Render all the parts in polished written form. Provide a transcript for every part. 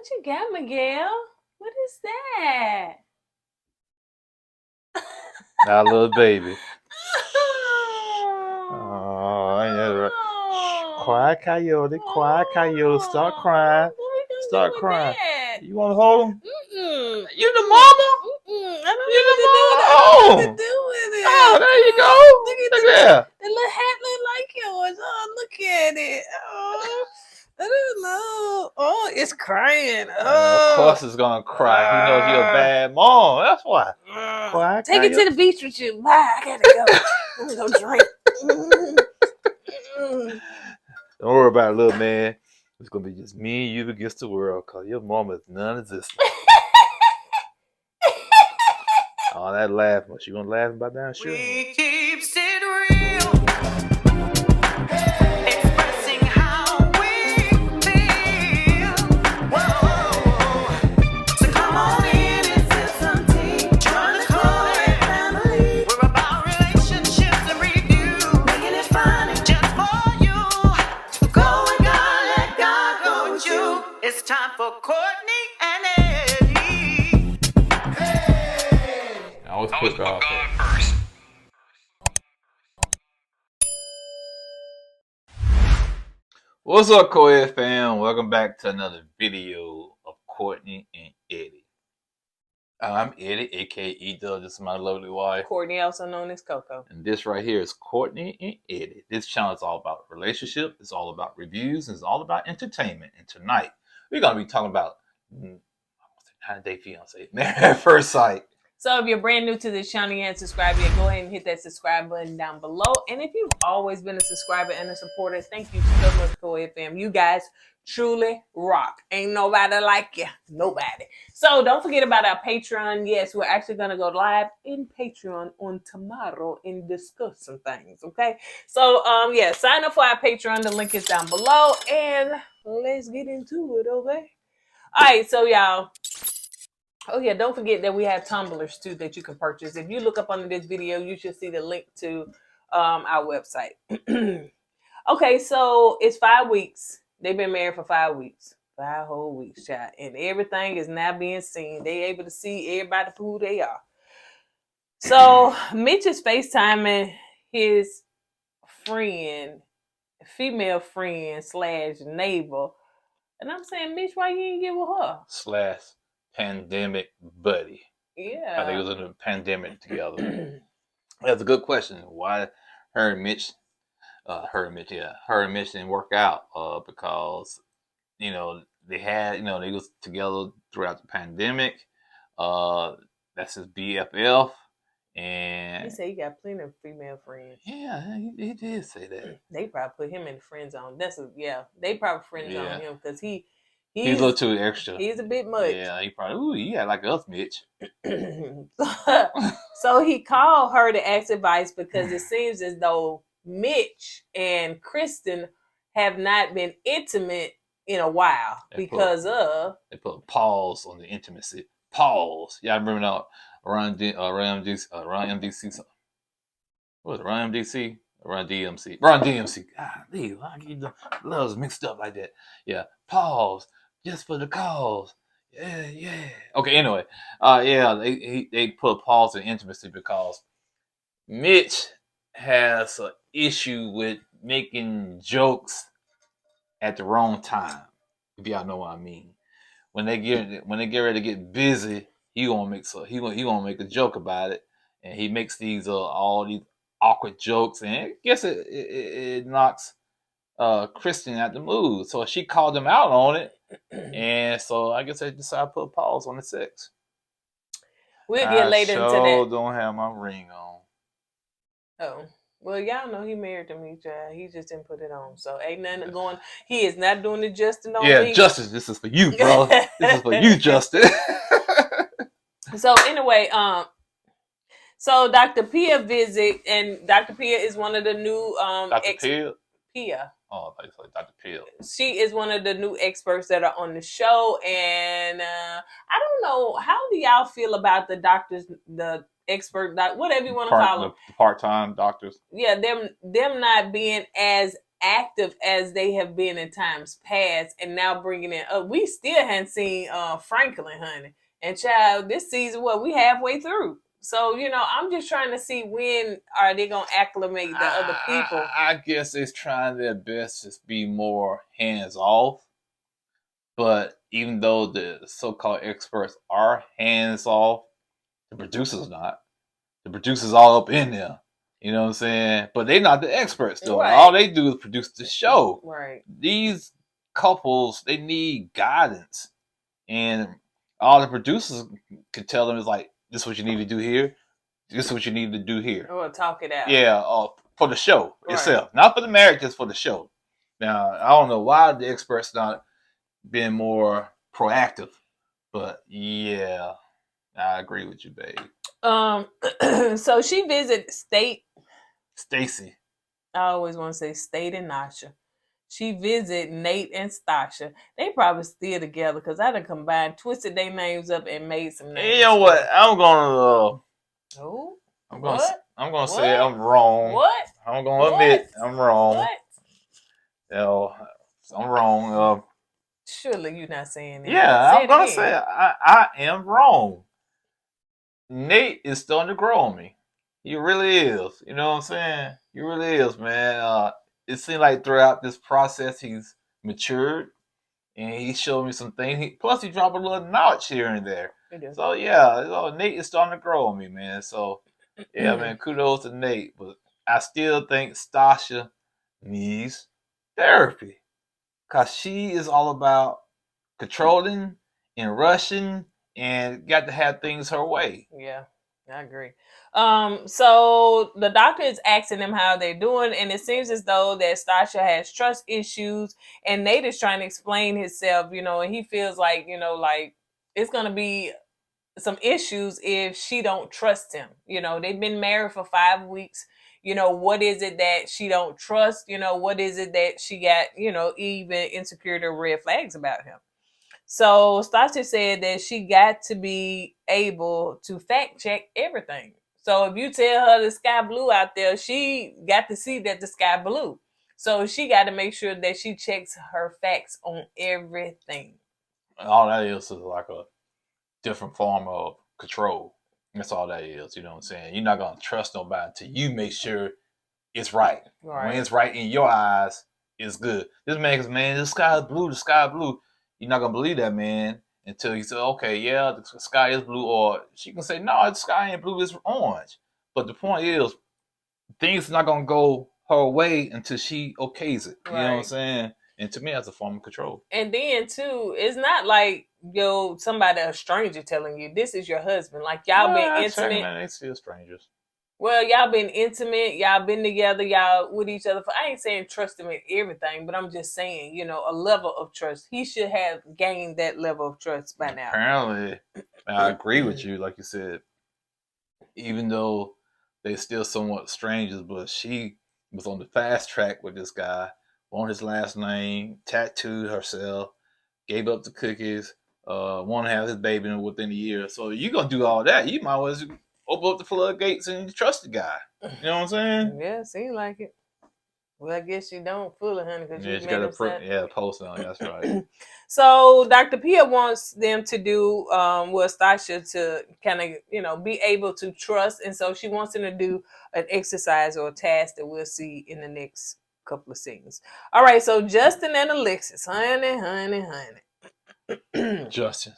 What you got, Miguel? What is that? Our little baby. Oh, I know, right? Quiet coyote, quiet coyote. Start crying. Start crying. You want to hold him? You the mama? I don't know what to do with it. I don't know what to do with it. Oh, there you go. Look at that. The little hat look like yours. Oh, look at it. Oh, I don't know. Oh, it's crying. Of course it's going to cry. He knows you're a bad mom. That's why. Quiet Take it to the beach with you. Bye. I gotta go. I'm gonna go drink. Don't worry about it, little man. It's going to be just me and you against the world because your mama is non-existent. All that laughing. She going to laugh about that? Sure. We keeps it real. Expressing how we feel. Whoa. So come on in and sip some tea. Join the KOED family. We're about relationships and review. Making it fun just for you. Go and God, let God go with you. It's time for Kourtney and Eddie. I always put God first. What's up, KOED fam? Welcome back to another video of Kourtney and Eddie. I'm Eddie, aka E-Dub. This is my lovely wife. Kourtney, also known as Coco. And this right here is Kourtney and Eddie. This channel is all about relationship. It's all about reviews. And it's all about entertainment. And tonight, we're going to be talking about 90-Day Fiance, Married at First Sight. So if you're brand new to this channel and you haven't subscribed yet, go ahead and hit that subscribe button down below. And if you've always been a subscriber and a supporter, thank you so much, KOED fam. You guys truly rock. Ain't nobody like you. Nobody. So don't forget about our Patreon. Yes, we're actually going to go live in Patreon on tomorrow and discuss some things, okay? So, yeah, sign up for our Patreon. The link is down below. And let's get into it, okay? All right, so y'all. Oh yeah, don't forget that we have tumblers too that you can purchase. If you look up under this video, you should see the link to our website. Okay, so it's 5 weeks. They've been married for 5 weeks. 5 whole weeks, child. And everything is now being seen. They able to see everybody for who they are. So Mitch is FaceTiming his friend, female friend / neighbor. And I'm saying, Mitch, why you ain't get with her? / pandemic buddy. Yeah. I think it was in a pandemic together. That's a good question. Why her and Mitch didn't work out because, they had, they was together throughout the pandemic. That's his BFF. And he said he got plenty of female friends. Yeah, he did say that. They probably put him in the friend zone. They probably friend zone him because he's a little too extra. He's a bit much. Yeah, he probably, yeah, like us, Mitch. So he called her to ask advice because it seems as though Mitch and Kristen have not been intimate in a while they put a pause on the intimacy. Pause. Yeah, I remember now. Run MDC. What was it? Run MDC? Run DMC. Run DMC. God, I get the loves mixed up like that. Yeah. Pause. Just for the cause. Yeah. Okay, anyway. They put a pause in intimacy because Mitch has an issue with making jokes at the wrong time. If y'all know what I mean. When they get ready to get busy, he gonna make a joke about it, and he makes these all these awkward jokes, and I guess it knocks Kristen out the mood. So she called him out on it, and so I guess they decided to put a pause on the sex. We'll get later into that. Don't have my ring on. Oh. Well, y'all know he married to me, child. He just didn't put it on. So ain't nothing going. He is not doing the Justin on me. Yeah, Justin, this is for you, bro. This is for you, Justin. So anyway, so Dr. Pia visit, and Dr. Pia is one of the new Dr. Pia? Pia. Oh, I thought you said Dr. Pia. She is one of the new experts that are on the show, and I don't know, how do y'all feel about the doctors, the expert, whatever you want to call them, the part-time doctors? Yeah, them not being as active as they have been in times past, and now bringing in, we still hadn't seen Franklin, honey. And child, this season, we halfway through. So, I'm just trying to see when are they going to acclimate the other people. I guess it's trying their best to be more hands off. But even though the so-called experts are hands off, the producers not. The producers all up in there. You know what I'm saying? But they're not the experts, though. Right. All they do is produce the show. Right. These couples, they need guidance. And all the producers can tell them is like, this is what you need to do here. This is what you need to do here. Or talk it out. Yeah, for the show itself. Not for the marriage, just for the show. Now, I don't know why the experts not being more proactive. But yeah, I agree with you, babe. So she visited Stacy. I always want to say State and Nasha. She visited Nate and Stasha. They probably still together because I done combined, twisted their names up and made some names. You know what? I'm gonna I'm gonna say I'm wrong. What? I'm gonna admit I'm wrong. What? I'm wrong. Surely you're not saying that. Yeah, I'm gonna say I am wrong. Nate is starting to grow on me. He really is. You know what I'm saying? He really is, man. It seems like throughout this process he's matured and he showed me some things. Plus he dropped a little knowledge here and there. So yeah, Nate is starting to grow on me, man. So yeah, man, kudos to Nate. But I still think Stasha needs therapy. Cause she is all about controlling and rushing and got to have things her way. Yeah, I agree. So the doctor is asking them how they're doing, and it seems as though that Stasha has trust issues, and Nate is trying to explain himself, and he feels like, like it's gonna be some issues if she don't trust him. They've been married for 5 weeks. What is it that she don't trust? What is it that she got, even insecurity or red flags about him? So Stasha said that she got to be able to fact check everything. So if you tell her the sky blue out there, she got to see that the sky blue. So she got to make sure that she checks her facts on everything. All that is like a different form of control. That's all that is. You know what I'm saying? You're not going to trust nobody until you make sure it's right. When it's right in your eyes, it's good. This man goes, man, the sky is blue, the sky is blue. You're not going to believe that, man, until he said, okay, yeah, the sky is blue. Or she can say, no, the sky ain't blue, it's orange. But the point is, things are not going to go her way until she okays it. You know what I'm saying? And to me, that's a form of control. And then, too, it's not like, somebody, a stranger telling you, this is your husband. Like, y'all been intimate. Man, they still strangers. Well, y'all been intimate. Y'all been together. Y'all with each other. I ain't saying trust him in everything, but I'm just saying, a level of trust. He should have gained that level of trust by now. Apparently, I agree with you. Like you said, even though they're still somewhat strangers, but she was on the fast track with this guy, wanted his last name, tattooed herself, gave up the cookies, want to have his baby within a year. So you're going to do all that. You might as well open up the floodgates and trust the guy. You know what I'm saying? Yeah, seems like it. Well, I guess you don't fully, honey, because you got to post on. That's right. So Dr. Pia wants them to do, Stasha to kind of, be able to trust. And so she wants them to do an exercise or a task that we'll see in the next couple of scenes. All right, so Justin and Alexis, honey. Justin.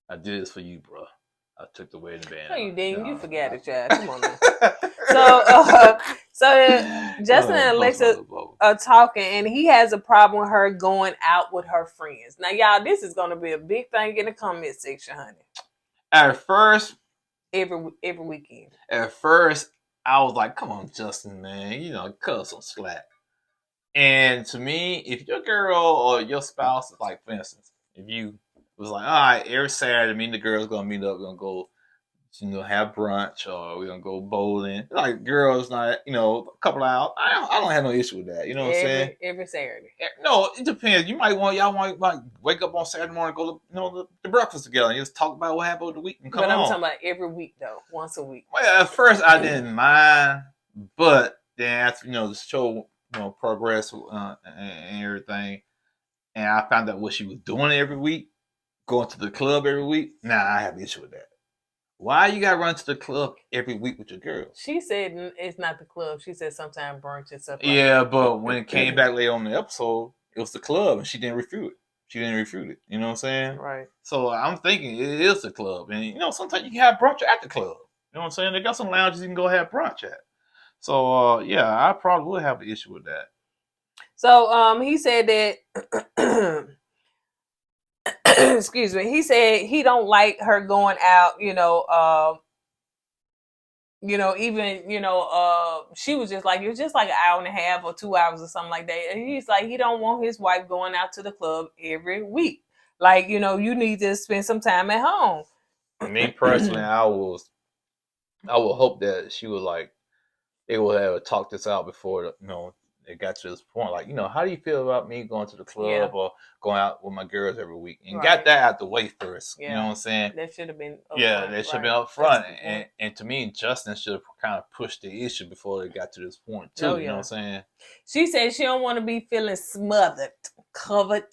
I did this for you, bro. I took the wedding band. No, you didn't. You forgot it, child. Come on, man. So Justin and Alexis are talking, and he has a problem with her going out with her friends. Now, y'all, this is going to be a big thing in the comment section, honey. At first, every weekend. At first, I was like, "Come on, Justin, man, cut some slack." And to me, if your girl or your spouse is like, for instance, if you was like, all right, every Saturday, me and the girls gonna meet up, we're gonna go, have brunch, or we're gonna go bowling. Like girls, not, a couple hours. I don't have no issue with that. You know what I'm saying? Every Saturday. No, it depends. You might y'all might like wake up on Saturday morning, go to the breakfast together, and just talk about what happened with the week and come on. But I'm talking about every week though, once a week. Well, at first I didn't mind, but then after the show progress and everything, and I found out what she was doing every week, going to the club every week. Nah, I have an issue with that. Why you gotta run to the club every week with your girls? She said it's not the club. She said sometimes brunch and stuff. Yeah, but when it came back later on the episode, it was the club, and she didn't refute it. She didn't refute it. You know what I'm saying? Right. So I'm thinking it is the club, and sometimes you can have brunch at the club. You know what I'm saying? They got some lounges you can go have brunch at. So yeah, I probably would have an issue with that. So he said that. Excuse me. He said he don't like her going out. Even she was just like, it was just like an hour and a half or 2 hours or something like that. And he's like, he don't want his wife going out to the club every week. Like, you need to spend some time at home. Me personally, I would hope that she was like, they would have talked this out before it got to this point. Like, how do you feel about me going to the club or going out with my girls every week? And got that out the way first. Yeah. You know what I'm saying? That should have been that should have been up front. And to me, Justin should have kind of pushed the issue before it got to this point too. You know what I'm saying? She said she don't want to be feeling smothered, covered.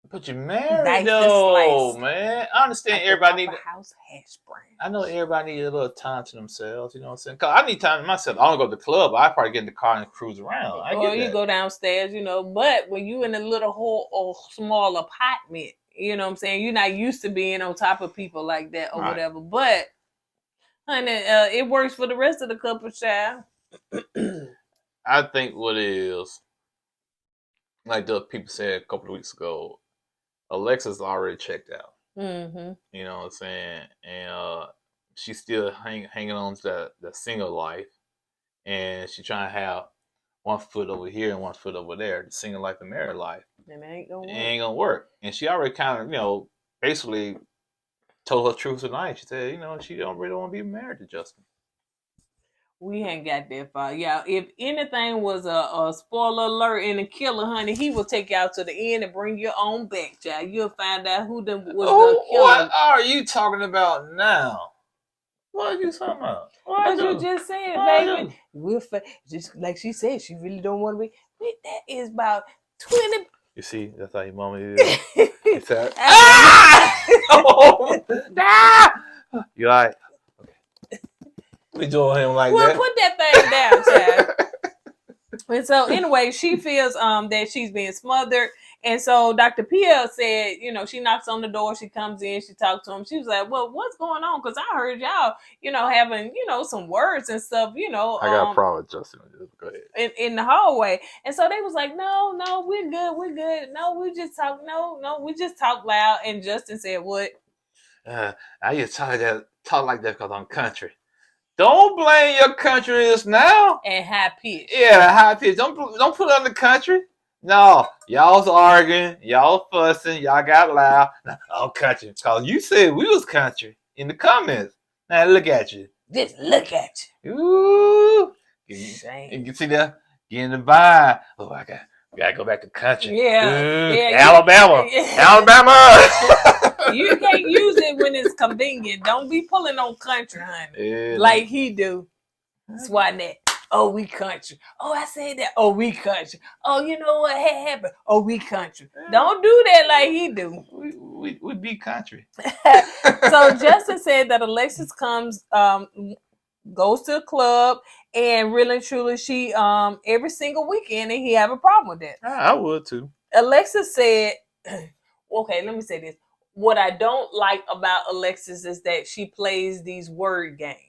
But you're married though, man. I understand everybody needs house hash brown. I know everybody needs a little time to themselves. You know what I'm saying? Cause I need time to myself. I don't go to the club. I probably get in the car and cruise around. You go downstairs, But when you in a little whole or small apartment, you know what I'm saying? You're not used to being on top of people like that or whatever. But honey, it works for the rest of the couple, child. I think what it is, like the people said a couple of weeks ago, Alexis already checked out. Mm-hmm. You know what I'm saying? And she's still hanging on to the single life. And she's trying to have one foot over here and one foot over there, the single life and married life. And it ain't gonna work. It ain't gonna work. And she already kind of, basically told her truth tonight. She said, she don't really want to be married to Justin. We ain't got that far. Yeah, if anything was a spoiler alert and a killer, honey, he will take you out to the end and bring your own back, child. You'll find out who was the killer. What are you talking about now? What are you talking about? What you just said, baby. Just like she said, she really don't want to be. That is about 20. You see, that's how your mama is. You said, you all right? We doing him like that. Put that thing down, child. And so anyway, she feels that she's being smothered. And so Dr. Pierre said, she knocks on the door, she comes in, she talks to him. She was like, well, what's going on? Because I heard y'all, having, some words and stuff, I got a problem with Justin. Go ahead. In the hallway. And so they was like, no, we're good. No, we just talk. No, we just talk loud. And Justin said, what? I just talk like that because I'm country. Don't blame your countriness now. And high pitch. Yeah, high pitch. Don't put it on the country. No, y'all's arguing, y'all fussing, y'all got loud. Now, I'm country. Because you said we was country in the comments. Now look at you. Just look at you. Ooh. You can see that? Getting the vibe. Oh, we gotta go back to country. Yeah. Alabama. Alabama. You can't use it when it's convenient. Don't be pulling on country, honey. Like he do. Swatnet. Oh, we country. Oh, I said that. Oh, we country. Oh, you know what had happened? Oh, we country. Don't do that like he do. We be country. So Justin said that Alexis goes to a club, and really and truly she every single weekend, and he have a problem with that. I would too. Alexis said, okay, let me say this. What I don't like about Alexis is that she plays these word games.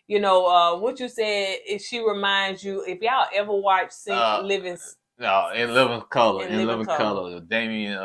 What you said is she reminds you, if y'all ever watch Living Color. In Living Color. Damian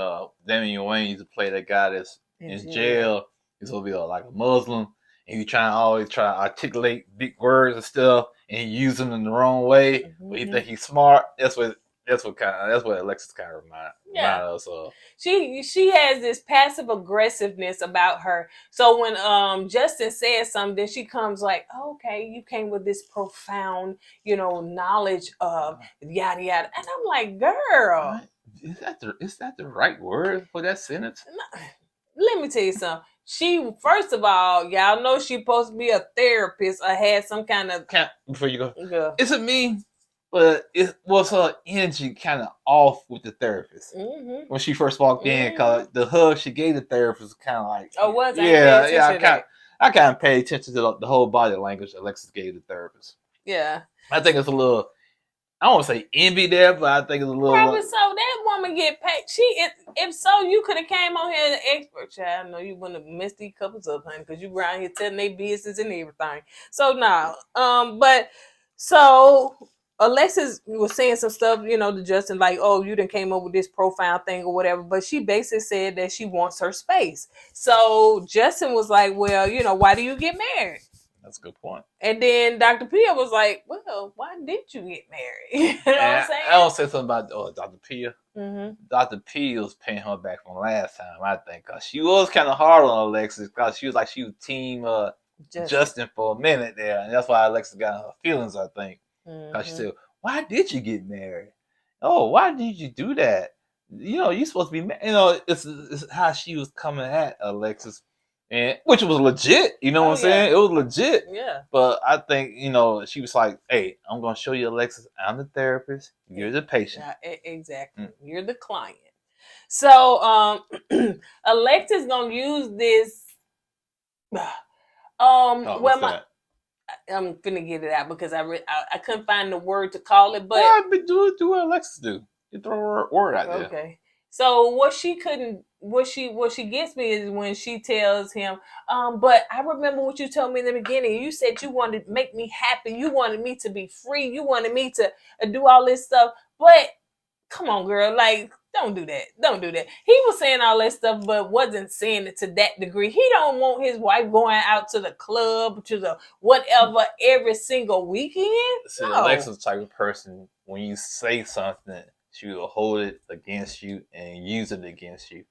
Wayans used to play that guy that's in jail. He's gonna be like a Muslim, and you always try to articulate big words and stuff, and he use them in the wrong way. Mm-hmm. But you think he's smart. That's what Alexis kind of remind us of. She has this passive aggressiveness about her. So when Justin says something, then she comes like, oh, okay, you came with this profound, knowledge of yada yada, and I'm like, girl, is that the right word for that sentence? Let me tell you something. she, first of all, y'all know she supposed to be a therapist or had some kind of. Before you go, Yeah. is it me? But it was her energy kind of off with the therapist when she first walked in, because the hug she gave the therapist was kind of like, Oh, was I yeah. I kind of paid attention to the whole body language Alexis gave the therapist. Yeah, I think it's a little. I don't want to say envy there, but I think it's a little. Probably so. That woman get paid. If so, you could have came on here as an expert, child. I know you wouldn't have messed these couples up, honey, because you around here telling their business and everything. So now, but so Alexis was saying some stuff, to Justin, like, oh, you done came up with this profound thing or whatever. But she basically said that she wants her space. So Justin was like, well, why do you get married? That's a good point. And then Dr. Pia was like, well, why did you get married? You know what I'm saying? I don't say something about Dr. Pia. Mm-hmm. Dr. P was paying her back from last time, I think, because she was kind of hard on Alexis, because she was team Justin for a minute there, and that's why Alexis got her feelings, I think, because she said, why did you get married? Oh, why did you do that? You're supposed to be married. It's how she was coming at Alexis, and which was legit, what I'm saying? It was legit. Yeah. But I think, she was like, hey, I'm going to show you, Alexis, I'm the therapist. You're the patient. Yeah, exactly. You're the client. So Alexis going to use this. I'm going to get it out because I couldn't find the word to call it. But do what Alexis do. You throw a word out there. Okay. So what she gets me is when she tells him, but I remember what you told me in the beginning. You said you wanted to make me happy. You wanted me to be free. You wanted me to do all this stuff. But come on, girl, like, don't do that. Don't do that. He was saying all that stuff, but wasn't saying it to that degree. He don't want his wife going out to the club, to the whatever, every single weekend. So Alexis is the type of person, when you say something, she will hold it against you and use it against you.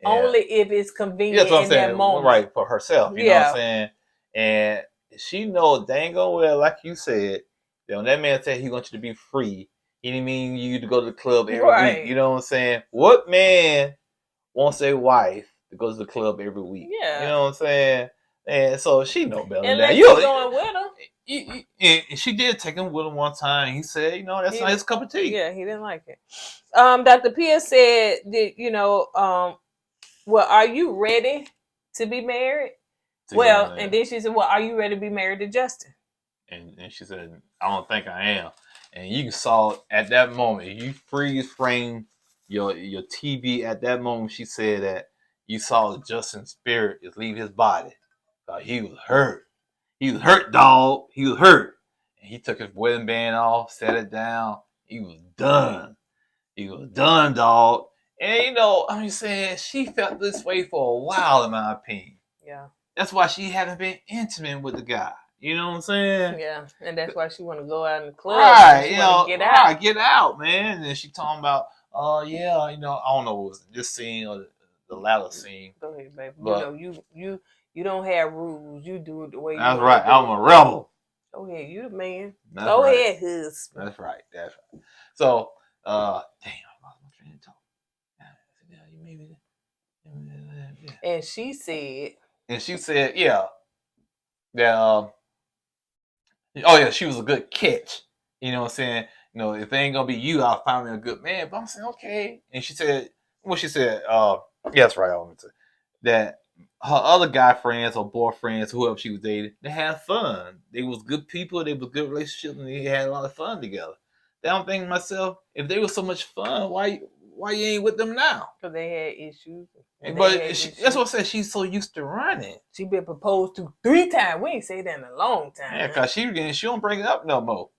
And only if it's convenient in that moment. Right, for herself. You know what I'm saying? And she knows dang well, like you said, that when that man said he wants you to be free, he didn't mean you to go to the club every week. You know what I'm saying? What man wants a wife to go to the club every week? Yeah. You know what I'm saying? And so she know better than that. Unless you're going with him. And she did take him with him one time. He said, that's not his cup of tea. Yeah, he didn't like it. Dr. Pia said that, well, are you ready to be married? And then she said, well, are you ready to be married to Justin? And she said, I don't think I am. And you saw at that moment, you freeze frame your TV at that moment. She said that you saw Justin's spirit is leave his body. He was hurt. He was hurt, dog. He was hurt. And he took his wedding band off, set it down. He was done. He was done, dog. And I'm just saying, she felt this way for a while, in my opinion. Yeah. That's why she haven't been intimate with the guy. You know what I'm saying? Yeah, and that's why she want to go out in the club. Right, get out. Right, get out, man. And she talking about, I don't know, was it this scene or the latter scene? Go ahead, baby. But, you don't have rules. You do it the way you want. That's right. I'm a rebel. Go ahead, you the man. That's go right. ahead, husband. That's right. That's right. So, damn, I lost my train of thought. And she said, yeah, that oh yeah, she was a good catch. You know what I'm saying? If it ain't gonna be you, I'll find me a good man. But I'm saying, okay. And she said, yeah, that's right. I wanted to that her other guy friends or boyfriends, whoever she was dating, they had fun. They was good people. They was good relationships, and they had a lot of fun together. Then I'm thinking to myself, if they were so much fun, why you ain't with them now? Because they had issues. But that's what I said. She's so used to running. She been proposed to 3 times. We ain't say that in a long time. Yeah, because she don't bring it up no more.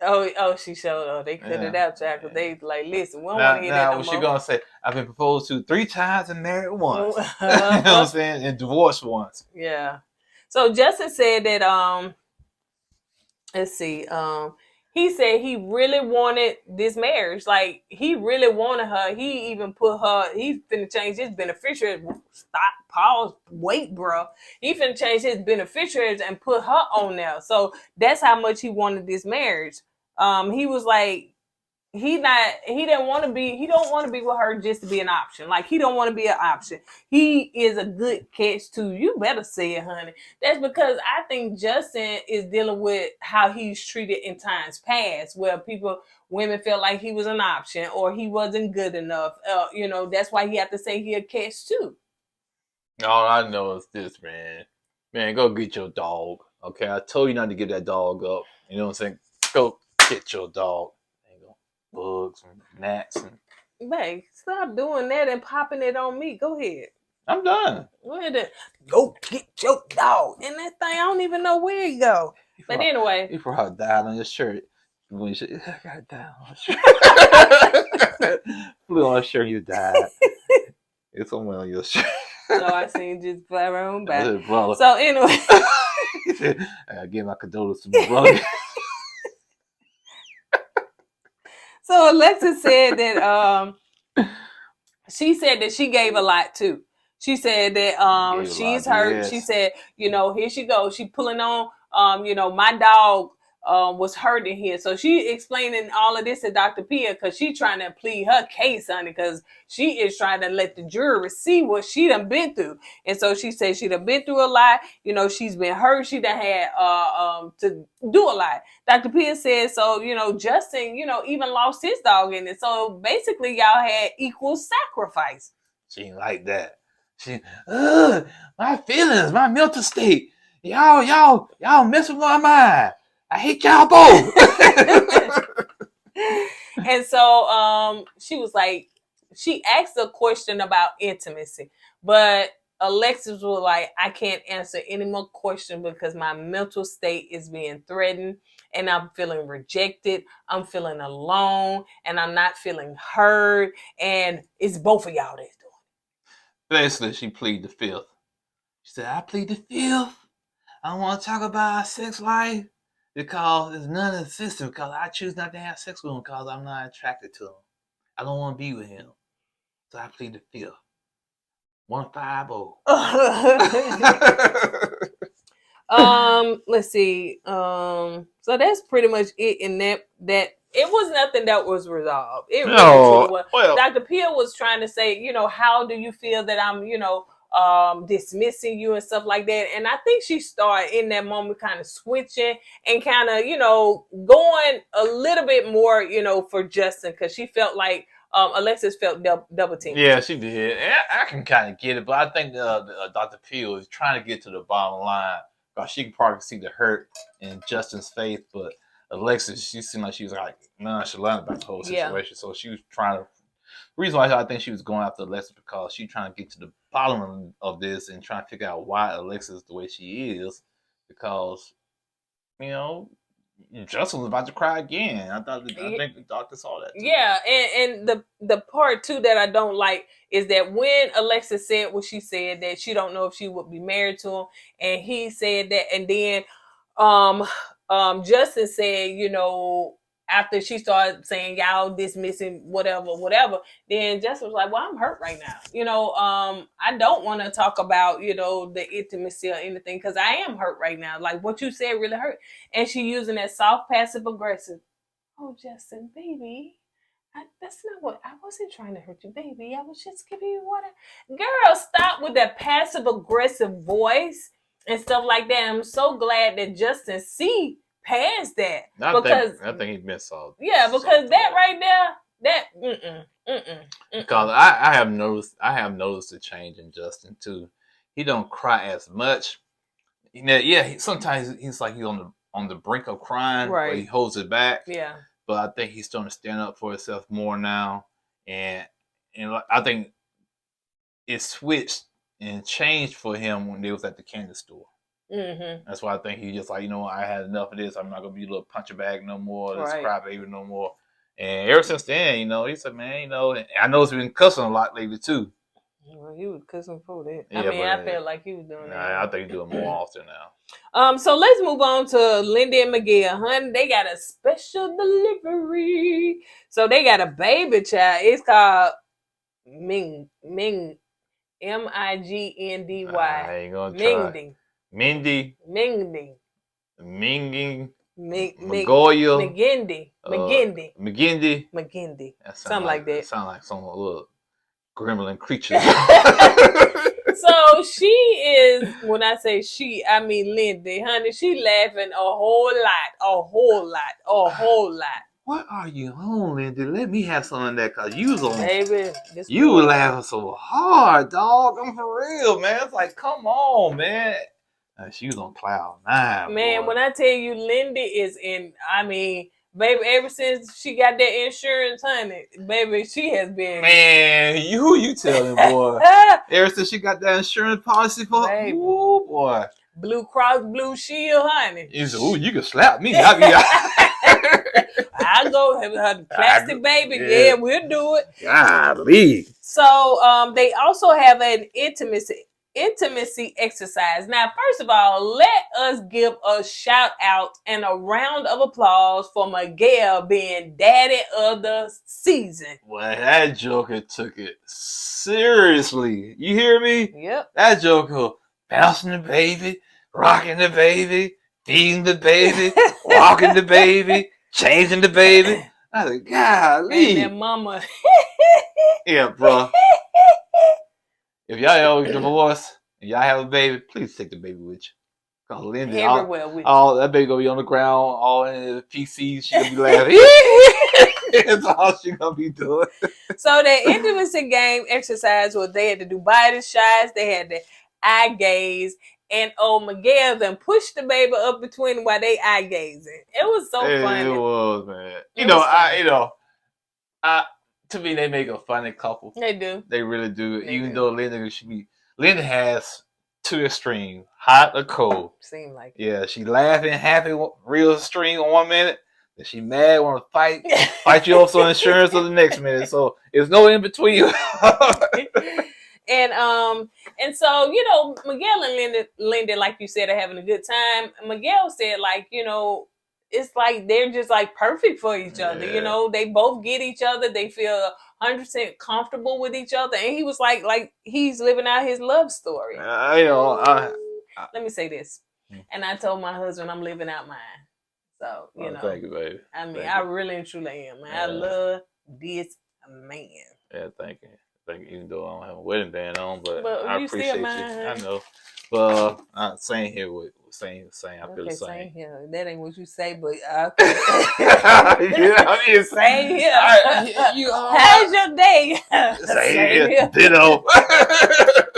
Oh, she showed. Oh, they cut it out, child. Because they like, listen, we don't want to hear that no more. What she gonna say? I've been proposed to 3 times and married once. You know what I'm saying? And divorced once. Yeah. So Justin said that. Let's see. He said he really wanted this marriage. Like, he really wanted her. He even put her, he's finna change his beneficiaries. Stop, pause, wait, bro. He finna change his beneficiaries and put her on there. So that's how much he wanted this marriage. He was like, he don't want to be with her just to be an option. Like, he don't want to be an option. He is a good catch too. You better say it, honey. That's because I think Justin is dealing with how he's treated in times past, where women felt like he was an option or he wasn't good enough. That's why he had to say he a catch too. All I know is this, man. Man, go get your dog. Okay, I told you not to give that dog up. You know what I'm saying? Go get your dog. Ain't no bugs and gnats and. Babe, stop doing that and popping it on me. Go ahead. I'm done. Go get your dog. And that thing, I don't even know where he go. But anyway. You probably died on your shirt. When you I got died on your shirt. Flew on your shirt, you died. It's somewhere on your shirt. So I seen just fly around back. So anyway. I give my condolences to my brother. So Alexis said that she said that she gave a lot too. She said that she's hurt. Yes. She said, here she goes. She pulling on my dog was hurting here. So she explaining all of this to Dr. Pia because she trying to plead her case, honey, because she is trying to let the jury see what she done been through. And so she said she done been through a lot. She's been hurt. She done had to do a lot. Dr. Pia said, so, Justin, even lost his dog in it. So basically y'all had equal sacrifice. She ain't like that. She, my feelings, my mental state. Y'all mess with my mind. I hate y'all both. And so she was like, she asked a question about intimacy, but Alexis was like, I can't answer any more questions because my mental state is being threatened and I'm feeling rejected. I'm feeling alone and I'm not feeling heard. And it's both of y'all that's doing it. Basically, she pleaded the fifth. She said, I plead the fifth. I don't want to talk about our sex life because it's none of the system, because I choose not to have sex with him because I'm not attracted to him. I don't want to be with him. So I plead the fifth. 150. Let's see. So that's pretty much it in that it was nothing that was resolved. It really was. Well, Dr. Pia was trying to say, how do you feel that I'm, dismissing you and stuff like that. And I think she started in that moment kind of switching and kind of, going a little bit more, for Justin, because she felt like Alexis felt double teamed. Yeah, she did. And I can kind of get it, but I think Dr. Pia was trying to get to the bottom line because she could probably see the hurt in Justin's face, but Alexis, she seemed like she was like nonchalant about the whole situation. Yeah. So she was trying to. The reason why I think she was going after Alexis because she's trying to get to the bottom of this and trying to figure out why Alexis is the way she is. Because, Justin was about to cry again. I think the doctor saw that too. Yeah, and the part too that I don't like is that when Alexis said what she said, that she don't know if she would be married to him, and he said that, and then Justin said, after she started saying y'all dismissing whatever, then Justin was like, well, I'm hurt right now. I don't want to talk about, the intimacy or anything because I am hurt right now. Like what you said really hurt. And she using that soft passive aggressive. Oh, Justin, baby. That's not what I wasn't trying to hurt you, baby. I was just giving you water. Girl, stop with that passive aggressive voice and stuff like that. I'm so glad that Justin past that I think he missed all. Yeah, because that right there, Because I have noticed a change in Justin too. He don't cry as much. Sometimes he's like he's on the brink of crying, right? But he holds it back. Yeah. But I think he's starting to stand up for himself more now, and I think it switched and changed for him when they was at the candy store. Mm-hmm. That's why I think he just like, I had enough of this. I'm not gonna be a little puncher bag no more, this crybaby no more. And ever since then, he said, man, I know he's been cussing a lot lately too. Well, he was cussing for that. Yeah, I felt like he was doing that. I think he's doing more often now. So let's move on to Linda and Miguel. Honey, they got a special delivery. So they got a baby child. It's called Ming, M-I-G-N-D-Y. I ain't gonna try. Mindy. Mingding. Magoya, McGindy. McGindy. That Something like that. Sound like some little gremlin creature. So she is, when I say she, I mean Lindy, honey. She laughing a whole lot. What are you on, Lindy? Let me have some of that, cause you was on. Baby, You were laughing so hard, dog. I'm for real, man. It's like, come on, man. She was on cloud 9, man. boy. When I tell you, Lindy is in. I mean, baby, ever since she got that insurance, honey, baby, she has been. Man, who you telling, boy? Ever since she got that insurance policy for, ooh, boy. Blue Cross Blue Shield, honey. You said, ooh, you can slap me. I'll go her plastic baby. Yeah, we'll do it. Golly. So they also have an intimacy exercise. Now, first of all, let us give a shout out and a round of applause for Miguel being daddy of the season. Well, that joker took it seriously. You hear me? Yep. That joker bouncing the baby, rocking the baby, feeding the baby, walking the baby, changing the baby. I was like, golly. And that mama. Yeah, bro. If y'all ever get divorced and y'all have a baby, please take the baby with you. Cause Lindy, all that baby gonna be on the ground, all in the PCs. She gonna be laughing. That's all she gonna be doing. So the intimacy game exercise was they had to do body shots, they had to eye gaze, and Miguel then pushed the baby up between them while they eye gazing. It was so funny. It was, man. To me, they make a funny couple. They do. They really do. Even though Linda has two extremes, hot or cold. Seem like it. Yeah, she laughing, happy, real extreme on 1 minute. Then she mad, want to fight you off on insurance on the next minute. So there's no in between. And so, Miguel and Linda, like you said, are having a good time. Miguel said, it's like they're just like perfect for each other. Yeah. They both get each other. They feel 100% comfortable with each other. And he was like he's living out his love story. Let me say this. And I told my husband I'm living out mine. So, thank you, baby. I mean, I really and truly am. Man. I love this man. Yeah, thank you. Even though I don't have a wedding band on, but I appreciate you. Mine. I know. But same here with same. I feel the same. Same here. That ain't what you say, but okay. I mean, same here. How's your day? Same here. Ditto.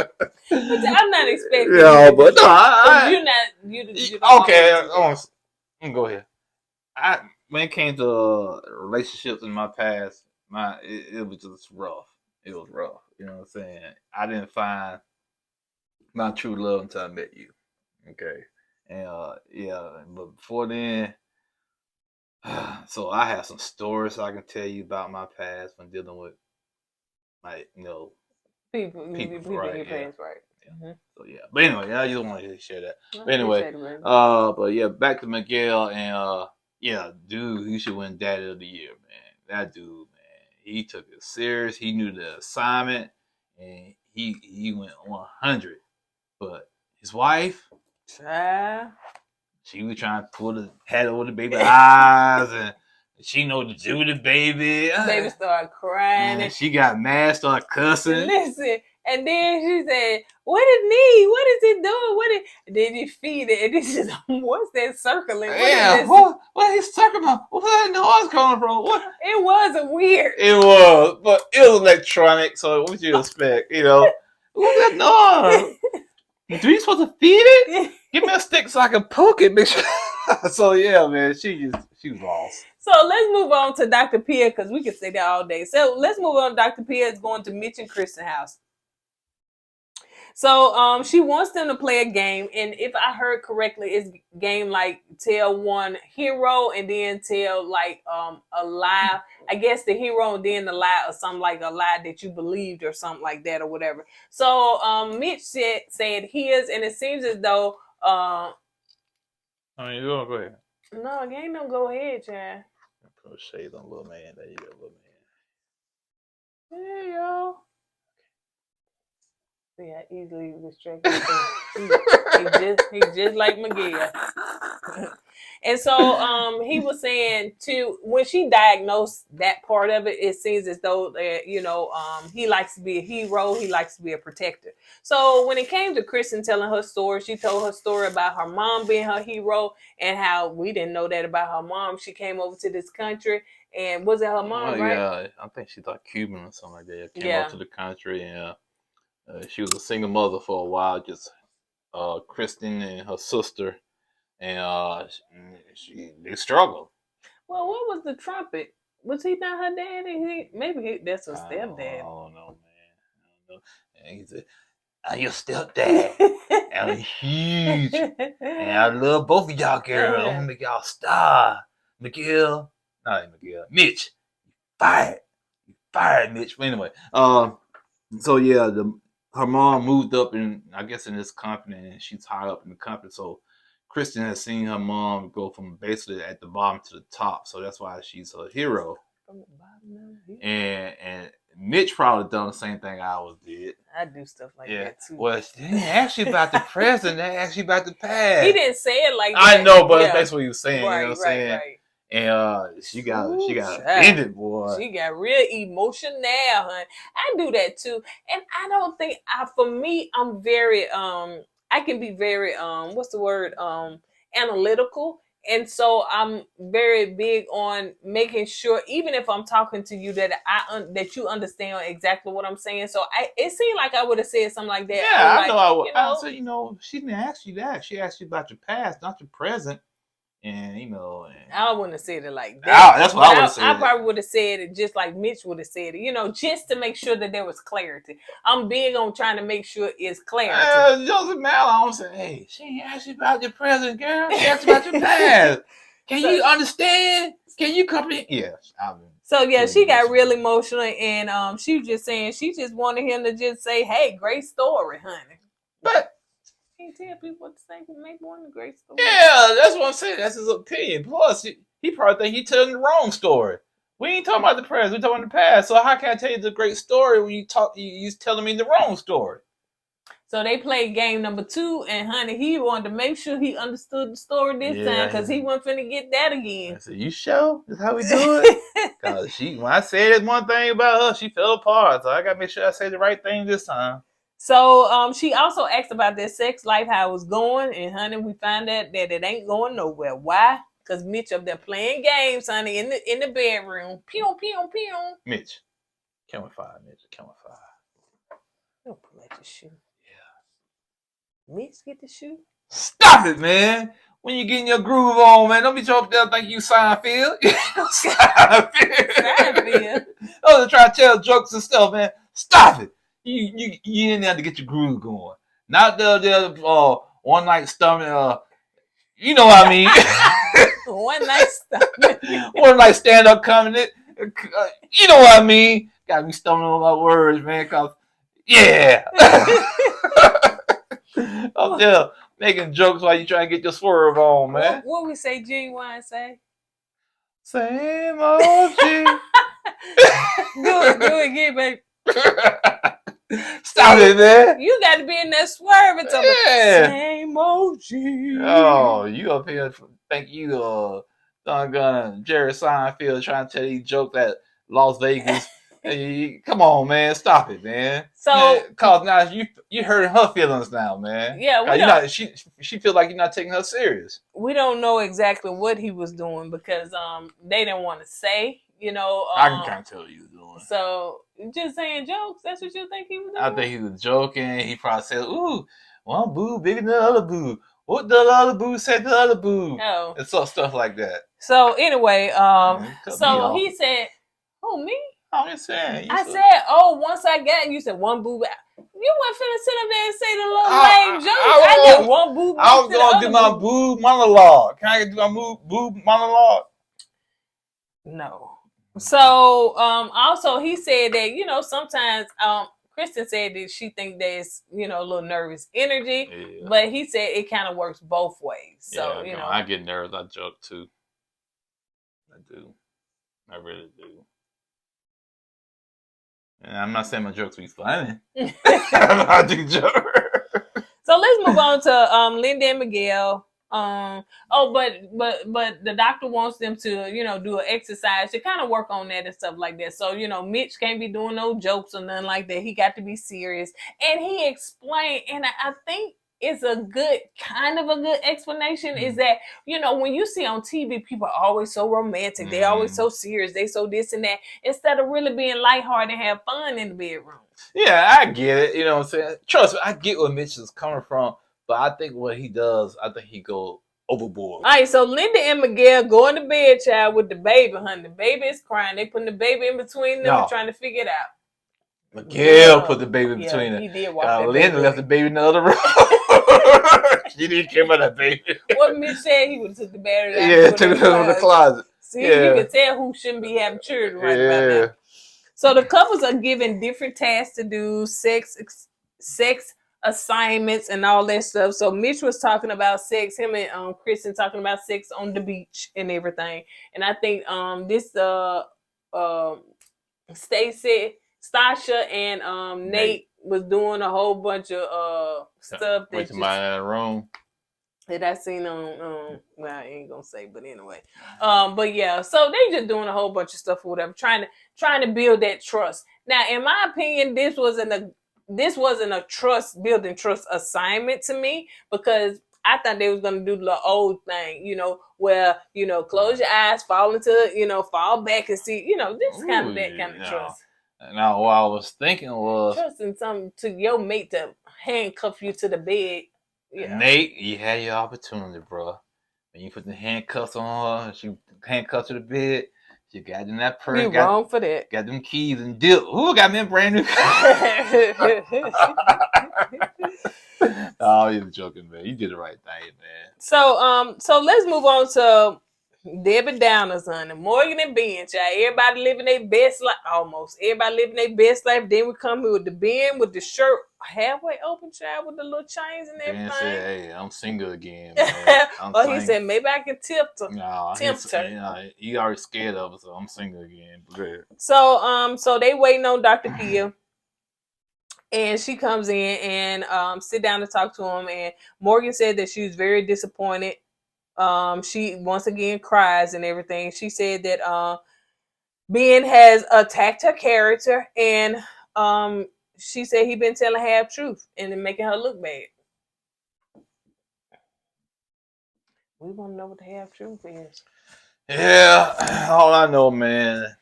But I'm not expecting. Yeah, but no, you're not. You okay. Go ahead. When it came to relationships in my past, it was just rough. It was rough. You know what I'm saying? I didn't find my true love until I met you. Okay. And but before then, so I have some stories I can tell you about my past when dealing with people in your past, right? Yeah. Mm-hmm. So yeah. But anyway, I just wanted to share that. But anyway, but yeah, back to Miguel and dude, he should win Daddy of the Year, man. That dude, man. He took it serious. He knew the assignment, and he went 100. But his wife, she was trying to pull the head over the baby's eyes, and she know to do the baby. Baby started crying, and she got mad, started cussing. Listen, and then she said, "What is knee? What is it doing? And then you feed it, and this is what's that circling? What is circling? Where's that noise coming from? What? It wasn't weird. It was, but it was electronic. So what you expect? What's that noise? Do you supposed to feed it? Give me a stick so I can poke it. Make sure. So yeah, man, she was lost. So let's move on to Dr. Pia because we can stay there all day. So let's move on. Dr. Pia is going to Mitch and Christian house. So she wants them to play a game, and if I heard correctly, it's a game like tell one hero and then tell like a lie. I guess the hero and then the lie, or something like a lie that you believed or something like that or whatever. So Mitch said his, and it seems as though you go ahead. No, you ain't no go ahead, child. Put shades on little man. There you go, little man. There you go. Yeah, easily distracted. He just like Miguel. And so he was saying too, when she diagnosed that part of it, it seems as though he likes to be a hero, he likes to be a protector. So when it came to Kristen telling her story, she told her story about her mom being her hero and how we didn't know that about her mom. She came over to this country, and was it her mom, right? Yeah, I think she's like Cuban or something like that. Came Yeah. up to the country, and she was a single mother for a while, just Kristen and her sister, and they struggled. Well, what was the trumpet? Was he not her daddy? That's her I stepdad. don't know, man. I don't know. And he said, "I'm your stepdad. I'm huge, and I love both of y'all, girl. I'm gonna make y'all star." Miguel, not Miguel, Mitch, fired, Mitch. But anyway, so yeah, her mom moved up in, I guess, in this company, and she's high up in the company. So Kristen has seen her mom go from basically at the bottom to the top. So that's why she's a hero. And Mitch probably done the same thing I always did. I do stuff like that too. Well, they didn't ask you about the present. They asked you about the past. He didn't say it like that. I know, but that's what he was saying. Right, you know what I'm saying? Right. And she got offended, boy. She got real emotional, hun. I do that too, and I don't think for me, I'm very I can be very what's the word analytical, and so I'm very big on making sure, even if I'm talking to you, that that you understand exactly what I'm saying. So it seemed like I would have said something like that. Yeah, I know I would. I said, she didn't ask you that. She asked you about your past, not your present. And I wouldn't have said it like that. That's what I would have said. I probably would have said it just like Mitch would have said it, just to make sure that there was clarity. I'm big on trying to make sure it's clarity. It doesn't matter. I'm saying, hey, she ain't asked you about your present, girl. She asked you about your past. Can you understand? Can you comprehend? Yes. So yeah, she got real emotional, and she was just saying she just wanted him to just say, "Hey, great story, honey." But can't tell people what to say. Can make one a great story. Yeah, that's what I'm saying. That's his opinion. Plus, he probably think he telling the wrong story. We ain't talking about the present. We talking about the past. So how can I tell you the great story when you telling me the wrong story? So they played game number 2, and honey, he wanted to make sure he understood the story this time because he wasn't finna get that again. I said, "You sure? That's how we do it?" Because when I said one thing about her, she fell apart. So I gotta make sure I say the right thing this time. So she also asked about their sex life, how it was going, and honey, we found out that it ain't going nowhere. Why? Because Mitch up there playing games, honey, in the bedroom. Pew, pew, pew. Mitch. Count with 5, Mitch. Count with 5. Don't pull out your shoe. Yeah. Mitch, get the shoe. Stop it, man. When you getting your groove on, man, don't be up there thinking you Seinfeld. Seinfeld. Oh, try to tell jokes and stuff, man. Stop it. You didn't have to get your groove going. Not the one night stomach. You know what I mean? One night stomach. One night stand up comedy. You know what I mean? Got me stumbling on my words, man. Cause yeah, I'm there making jokes while you trying to get your swerve on, man. What we say? Genuine say? Same old G. Do it again, baby. Stop it, man. You got to be in that swerve and tell me same OG. Oh, you up here think you doggone Jerry Seinfeld trying to tell you jokes at Las Vegas. Hey, come on, man. Stop it, man. So, cause now you hurting her feelings now, man. Yeah, she feel like you're not taking her serious. We don't know exactly what he was doing because they didn't want to say. I can kind of tell what he was doing. So just saying jokes. That's what you think he was doing? I think he was joking. He probably said, "Ooh, one boob bigger than the other boob. What the other boob said to the other boob?" Oh. And stuff like that. So anyway, so he said, "Oh, me?" I'm just saying. I said, once I got you said one boob. You weren't finna sit up there and say the little lame jokes. I did one boob. I was gonna do my boob monologue. Can I do my boob monologue? No. So also he said that sometimes Kristen said that she think there's a little nervous energy, but he said it kind of works both ways. So I get nervous. I joke too. I do. I really do. And I'm not saying my jokes be funny. I do joke. So let's move on to Linda and Miguel. But the doctor wants them to, do an exercise to kind of work on that and stuff like that. So, Mitch can't be doing no jokes or nothing like that. He got to be serious. And he explained, and I think it's a good explanation, is that, when you see on TV, people are always so romantic. They always so serious. They so this and that, instead of really being lighthearted and have fun in the bedroom. Yeah, I get it. You know what I'm saying? Trust me, I get where Mitch is coming from. But I think what he does, I think he goes overboard. All right, so Linda and Miguel go in the bed, child, with the baby, honey. The baby is crying. They putting the baby in between them and trying to figure it out. Miguel put the baby between them. He did walk that Linda baby left the baby in the other room. She didn't care about that baby. What Mitch said, he would have took the battery out. Yeah, took it out of the closet. See, you can tell who shouldn't be having children right about now. So the couples are given different tasks to do, sex assignments and all that stuff. So Mitch was talking about sex, him and Kristen talking about sex on the beach and everything. And I think Stacy, Stasha, and Nate was doing a whole bunch of stuff that room that I seen on well, I ain't gonna say, but anyway. But yeah, so they just doing a whole bunch of stuff or whatever, trying to build that trust. Now, in my opinion, this wasn't a building trust assignment to me, because I thought they was gonna do the old thing, where close your eyes, fall back and see, this kind of trust. Now, what I was thinking was trusting something to your mate to handcuff you to the bed. Yeah. Nate, you had your opportunity, bro. When you put the handcuffs on her, she handcuffed to the bed. She got in that purse. You wrong for that. Got them keys and dip. Who got me a brand new? Oh, you're joking, man. You did the right thing, man. So let's move on to Debbie Downers, honey. Morgan and Ben, child. Everybody living their best life. Almost everybody living their best life. Then we come here with the Ben with the shirt halfway open, child, with the little chains and everything. Ben said, "Hey, I'm single again." Man. He said, "Maybe I can tempt her." No, tempt her. He already scared of her, so I'm single again. So they waiting on Dr. Kia. And she comes in and sit down to talk to him. And Morgan said that she was very disappointed. She once again cries and everything. She said that Ben has attacked her character, and she said he been telling half truth and making her look bad. We want to know what the half truth is. Yeah, all I know, man.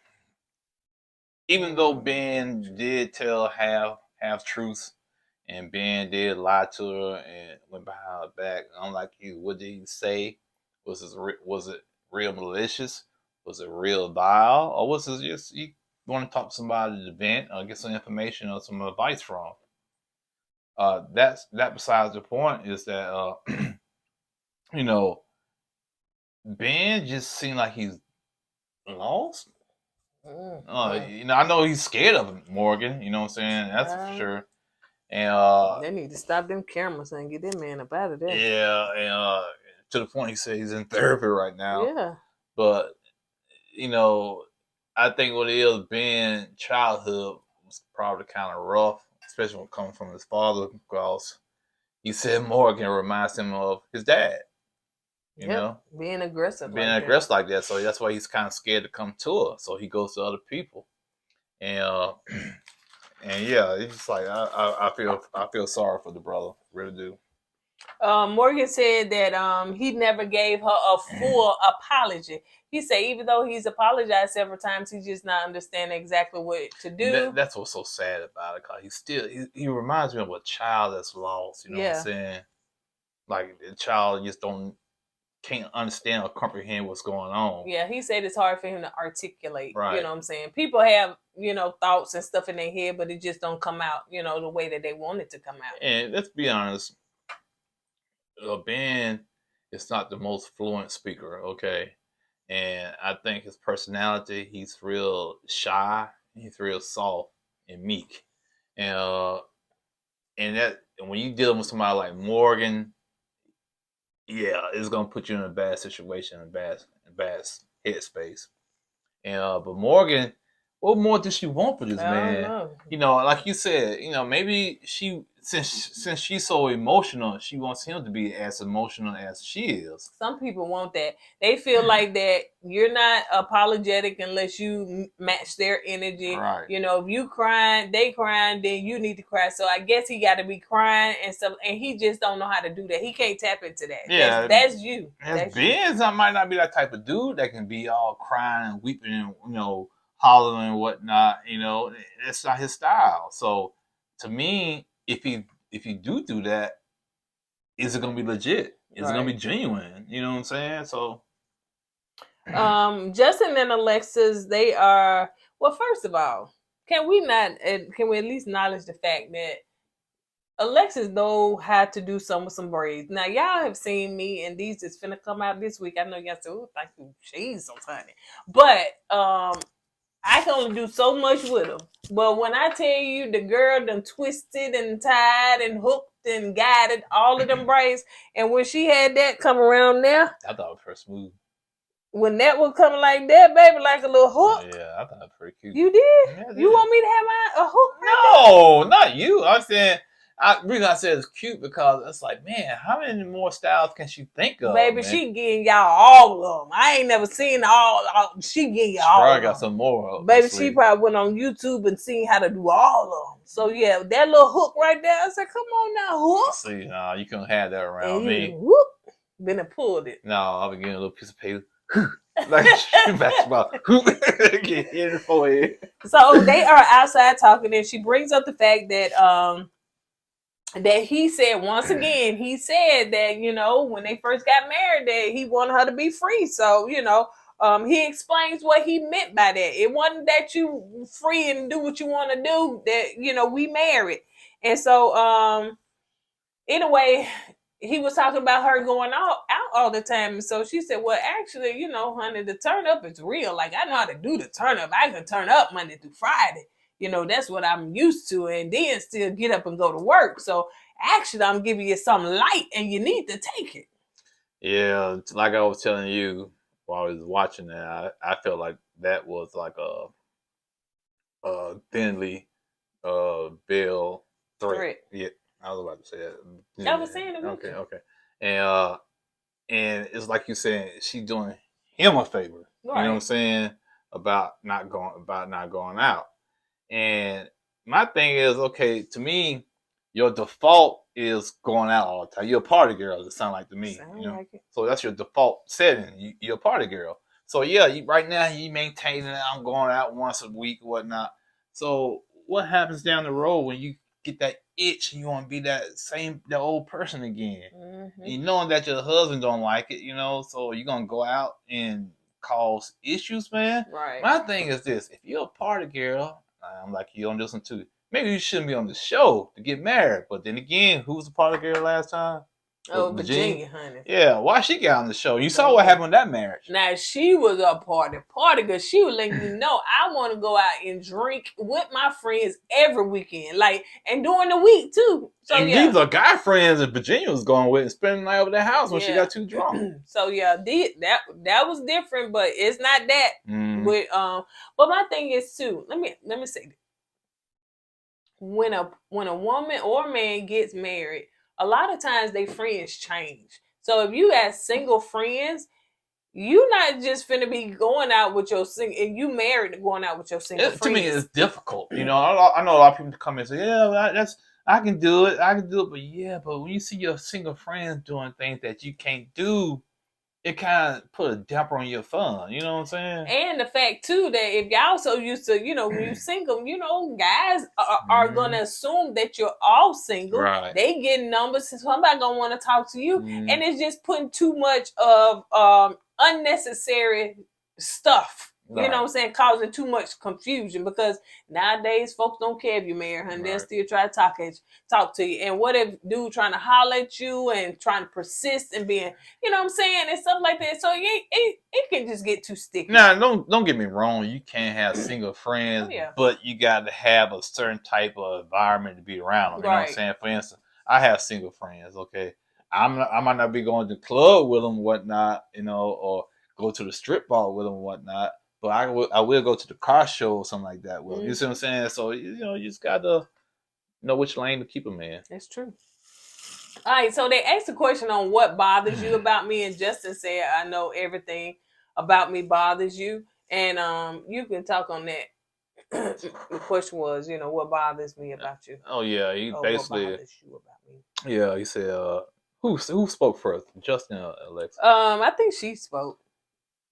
Even though Ben did tell half truths, and Ben did lie to her and went behind her back, I'm like you. What did he say? Was it real malicious? Was it real vile? Or was it just you want to talk to somebody to vent or get some information or some advice from? That besides the point is that Ben just seemed like he's lost. I know he's scared of him, Morgan. You know what I'm saying? That's for sure. And they need to stop them cameras and get that man up out of there. Yeah, and to the point he said he's in therapy right now. Yeah. But I think what it is, Ben childhood was probably kind of rough, especially when coming from his father, because he said Morgan reminds him of his dad. You know, being aggressive like that. So that's why he's kind of scared to come to her. So he goes to other people, and yeah, it's just like I feel sorry for the brother, really do. Morgan said that he never gave her a full apology. He said even though he's apologized several times, he's just not understanding exactly what to do. That's what's so sad about it, because he reminds me of a child that's lost. You know what I'm saying? Like the child just can't understand or comprehend what's going on. Yeah, he said it's hard for him to articulate. Right. You know what I'm saying? People have, thoughts and stuff in their head, but it just don't come out, the way that they want it to come out. And let's be honest, Ben is not the most fluent speaker, okay? And I think his personality, he's real shy, he's real soft and meek. And when you're dealing with somebody like Morgan, yeah, it's gonna put you in a bad situation, a bad headspace. And but Morgan, what more does she want for this I don't man? know. You know, like you said, you know, maybe since she's so emotional, she wants him to be as emotional as she is. Some people want that. They feel like that you're not apologetic unless you match their energy. Right. You know, if you crying, they crying, then you need to cry. So I guess he got to be crying and stuff, and he just don't know how to do that. He can't tap into that. Yeah, that's you. As Benz, I might not be that type of dude that can be all crying and weeping and, you know, hollering and whatnot. You know, it's not his style. So to me, if you do that, is it gonna be legit? Is it gonna be genuine? You know what I'm saying? So Justin and Alexis, they are, well, first of all, can we at least acknowledge the fact that Alexis know how to do some with some braids. Now y'all have seen me, and these is finna come out this week. I know y'all say, "Oh, thank you, she's so funny," but I can only do so much with them. But when I tell you the girl done twisted and tied and hooked and guided all of them braids, and when she had that come around there, I thought it was pretty smooth. When that was coming like that, baby, like a little hook. Yeah, I thought it was pretty cute. You did? Yeah, you want me to have a hook? No, not you. I'm saying. The reason I said it's cute because it's like, man, how many more styles can she think of? Baby, man? she getting y'all all of them. I ain't never seen all she getting y'all all of them. Got some more. Baby, she probably went on YouTube and seen how to do all of them. So yeah, that little hook right there, I said, come on now, hook. See, no, you can't have that around me. Whoop, then I pulled it. No, I'll be getting a little piece of paper. Like basketball. Get hit in the forehead. So they are outside talking, and she brings up the fact that that he said once again, he said that, you know, when they first got married, that he wanted her to be free. So, you know, he explains what he meant by that. It wasn't that you free and do what you want to do, that, you know, we married. And so, anyway, he was talking about her going out all the time. And so she said, well, actually, you know, honey, the turn up is real. Like, I know how to do the turn up. I can turn up Monday through Friday. You know, that's what I'm used to, and then still get up and go to work. So actually, I'm giving you something light, and you need to take it. Yeah, like I was telling you while I was watching that, I felt like that was like a thinly veiled threat. Yeah, I was about to say that. I was saying it. Okay. And it's like you saying, she's doing him a favor. Right. You know what I'm saying? About not going out. And my thing is, okay, to me, your default is going out all the time. You're a party girl, it sounds like to me. You know? Like so that's your default setting. You're a party girl. So yeah, right now you maintaining that I'm going out once a week or whatnot. So what happens down the road when you get that itch and you want to be that old person again? Mm-hmm. You knowing that your husband don't like it, you know, so you're going to go out and cause issues, man. Right. My thing is this, if you're a party girl, I'm like you on this one too. Maybe you shouldn't be on the show to get married. But then again, who was the party girl last time? Oh, Virginia, honey. Yeah, why she got on the show? You saw what happened with that marriage. Now, she was a party because she was letting you know, I want to go out and drink with my friends every weekend. Like, and during the week, too. So, and these are guy friends that Virginia was going with and spending the night over their house when she got too drunk. So, yeah, that was different, but it's not that. But my thing is, too, let me say this. When a woman or man gets married, a lot of times they friends change. So if you got single friends, you not just finna be going out with your single, and you married and going out with your single friends. To me, it's difficult. You know, I know a lot of people come and say, yeah, I can do it. But when you see your single friends doing things that you can't do, it kind of put a damper on your fun. You know what I'm saying? And the fact, too, that if y'all so used to, you know, when you're single, you know, guys are going to assume that you're all single. Right. They get numbers. So somebody going to want to talk to you. And it's just putting too much of unnecessary stuff. Right. You know what I'm saying? Causing too much confusion, because nowadays folks don't care if you're married, honey. Right. They'll still try to talk to you. And what if dude trying to holler at you and trying to persist and being, you know what I'm saying, and stuff like that. So it can just get too sticky. Now, don't get me wrong. You can't have single friends, but you got to have a certain type of environment to be around them. You know what I'm saying? For instance, I have single friends. Okay, I might not be going to the club with them, whatnot, you know, or go to the strip bar with them, whatnot. But I will go to the car show or something like that. Well, you see what I'm saying? So you just gotta know which lane to keep them in. That's true. All right, so they asked a question on what bothers you about me, and Justin said, "I know everything about me bothers you," and you can talk on that. The question was, what bothers me about you? Oh yeah, he Or basically. what bothers you about me? Yeah, he said. Who spoke first? Justin or Alexis? I think she spoke.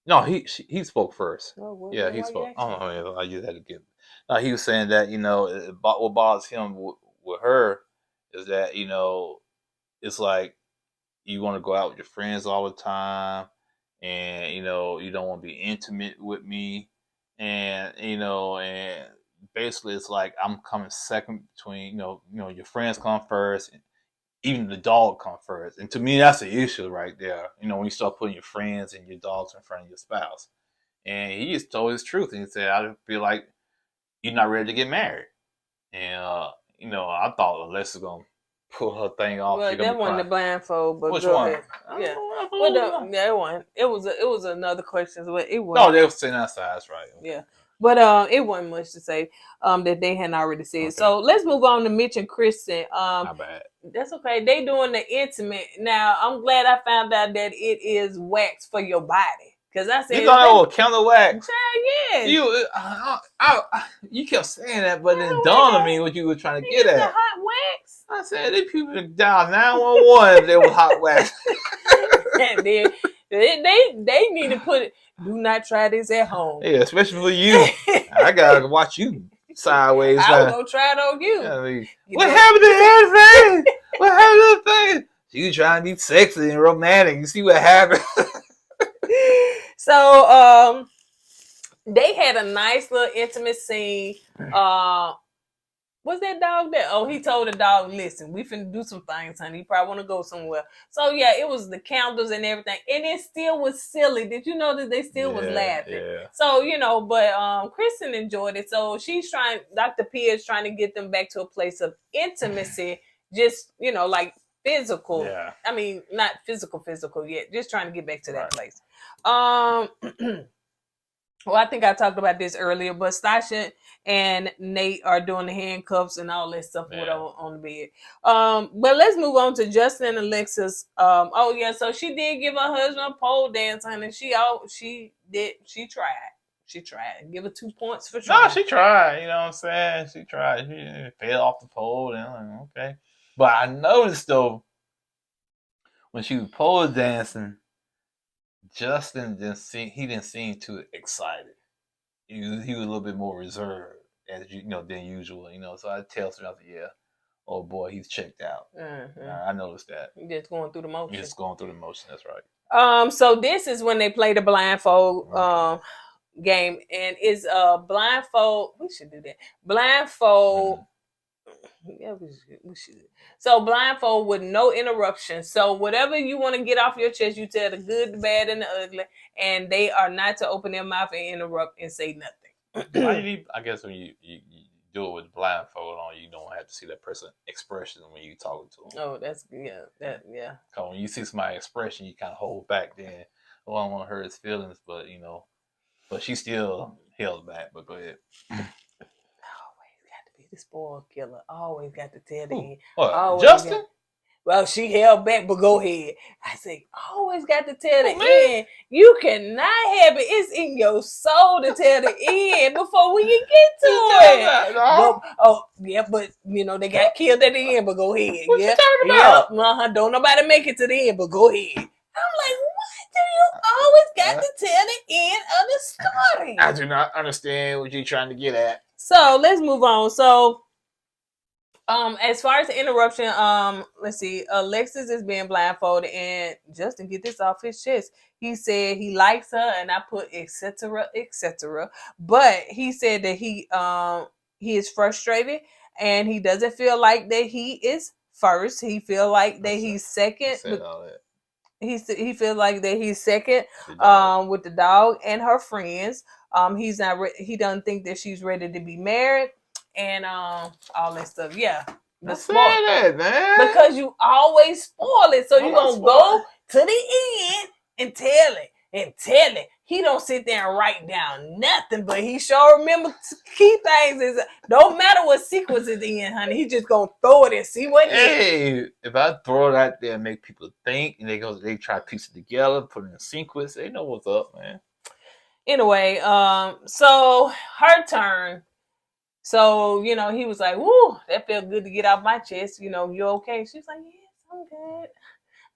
No, he spoke first. Oh, well, Yeah, then he why you spoke. asking? Oh, yeah, I just had to get. He was saying that what bothers him with her is that it's like you want to go out with your friends all the time, and you don't want to be intimate with me, and and basically it's like I'm coming second between your friends come first, and even the dog come first, and to me that's the issue right there. When you start putting your friends and your dogs in front of your spouse, and he just told his truth, and he said I feel like you're not ready to get married, and I thought Alexis gonna pull her thing off. Well, that wasn't the blindfold, but which go one? ahead. Yeah, well, that one. It was another question, but it was. No, they were sitting outside. That's right. Okay. Yeah, but it wasn't much to say that they hadn't already said. Okay. So let's move on to Mitch and Christian. Not bad. That's okay. They doing the intimate now. I'm glad I found out that it is wax for your body. Cause I said you thought counter wax. Yeah. You kept saying that, but it dawned on me what you were trying to get at. The hot wax. I said these people dial 911 if they was hot wax. they need to put it. Do not try this at home. Yeah, especially for you. I gotta watch you sideways. I was gonna try it on you. Yeah, I mean, what happened to everything? What happened to the thing? You trying to be sexy and romantic. You see what happened? So they had a nice little intimate scene. Was that dog there? Oh, he told the dog, listen, we finna do some things, honey. You probably want to go somewhere. So yeah, it was the candles and everything. And it still was silly. Did you know that they still was laughing? Yeah. So, but Kristen enjoyed it. So she's Dr. P is trying to get them back to a place of intimacy, just, like physical. Yeah. I mean, not physical yet. Just trying to get back to that place. Well, I think I talked about this earlier, but Stasha and Nate are doing the handcuffs and all that stuff on the bed. But let's move on to Justin and Alexis. So she did give her husband a pole dance, and she tried. She tried. Give her 2 points for trying. No, she tried. You know what I'm saying? She tried. She fell off the pole, and I'm like, okay. But I noticed though, when she was pole dancing, Justin didn't seem too excited. He was a little bit more reserved, than usual. So I tell myself, yeah, oh boy, he's checked out. Mm-hmm. I noticed that. Just going through the motion. Just going through the motion. That's right. So this is when they play the blindfold game, and it's blindfold. We should do that. Blindfold. Mm-hmm. Yeah, we should. So blindfold with no interruption. So whatever you want to get off your chest, you tell the good, the bad, and the ugly, and they are not to open their mouth and interrupt and say nothing. I guess when you do it with blindfold on, you don't have to see that person's expression when you talking to them. Oh, that's yeah. Because when you see somebody's expression, you kind of hold back. Then, I don't want to hurt his feelings, but but she still held back. But go ahead. The spoiled killer. Always got to tell the end. What? Justin? Well, she held back, but go ahead. I say, always got to tell the end. You cannot have it. It's in your soul to tell the end before we can get to it. But they got killed at the end, but go ahead. What you talking about? Don't nobody make it to the end, but go ahead. I'm like, what do you always got to tell the end of the story? I do not understand what you're trying to get at. So let's move on. So, as far as the interruption, let's see. Alexis is being blindfolded, and Justin, get this off his chest. He said he likes her, and I put etc. etc. But he said that he is frustrated, and he doesn't feel like that he is first. He feel like that he's second. He feels like that he's second with the dog and her friends. He's not. He doesn't think that she's ready to be married, and all that stuff. Yeah, that, man. Because you always spoil it, so you're gonna go to the end and tell it. and tell it. He don't sit there and write down nothing, but he sure remember key things. Is don't matter what sequence it's in, honey. He just gonna throw it and see what it is. Hey, if I throw it out there and make people think, and they try to piece it together, put it in a sequence, they know what's up, man. Anyway, so her turn. So, you know, he was like, woo, that felt good to get off my chest. You know, you okay? She was like, yes, I'm good.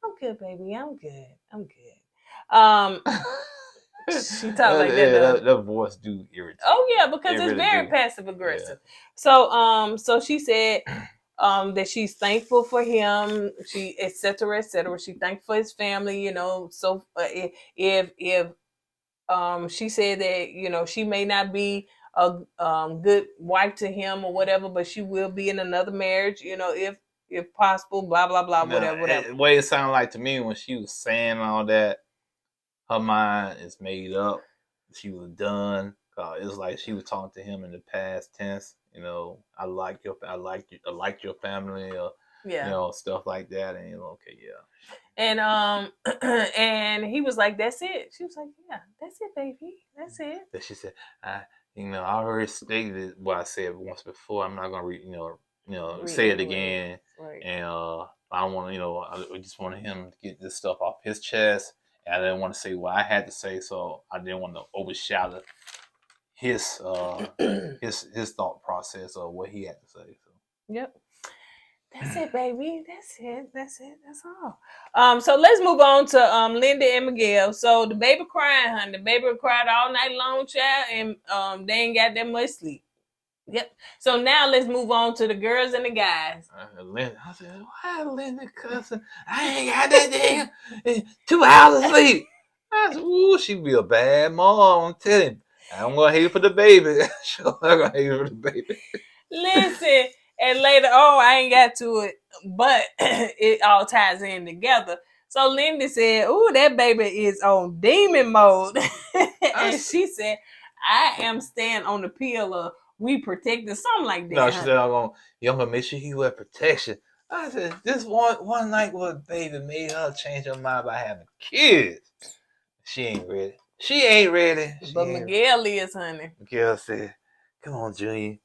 I'm good, baby. I'm good. I'm good. She talked like that. That voice do irritate. Oh yeah, because It it's really very do. passive aggressive. Yeah. So she said that she's thankful for him. She et cetera, et cetera. She thankful for his family. You know, so if she said that, you know, she may not be a good wife to him or whatever, but she will be in another marriage, you know, if possible, blah blah blah, whatever. The way it sounded like to me when she was saying all that, her mind is made up. She was done. It was like she was talking to him in the past tense. You know, I like your family, or Yeah. you know, stuff like that. And you know, okay, yeah. And and he was like, "That's it." She was like, "Yeah, that's it, baby. That's it." Then she said, I already stated what I said once before. I'm not gonna say it again. Right. And I don't want to, I just wanted him to get this stuff off his chest. And I didn't want to say what I had to say, so I didn't want to overshadow his his thought process or what he had to say. So. Yep. That's it, baby. That's it. That's it. That's all. So let's move on to Linda and Miguel. So the baby crying, honey. The baby cried all night long, child, and they ain't got that much sleep. Yep. So now let's move on to the girls and the guys. Linda, I said, why Linda cussing? I ain't got that damn 2 hours of sleep. I said, ooh, she be a bad mom. I'm telling you. I'm gonna hate it for the baby. I'm gonna hate it for the baby. Listen. And later on, I ain't got to it, but it all ties in together. So Linda said, "Ooh, that baby is on demon mode," and she said, "I am staying on the pill of we protected, something like that." No, she said, "I'm gonna make sure he wear protection." I said, "This one night with baby made her change her mind about having kids. She ain't ready. She ain't ready." But Miguel is, honey. Miguel said, "Come on, Junior.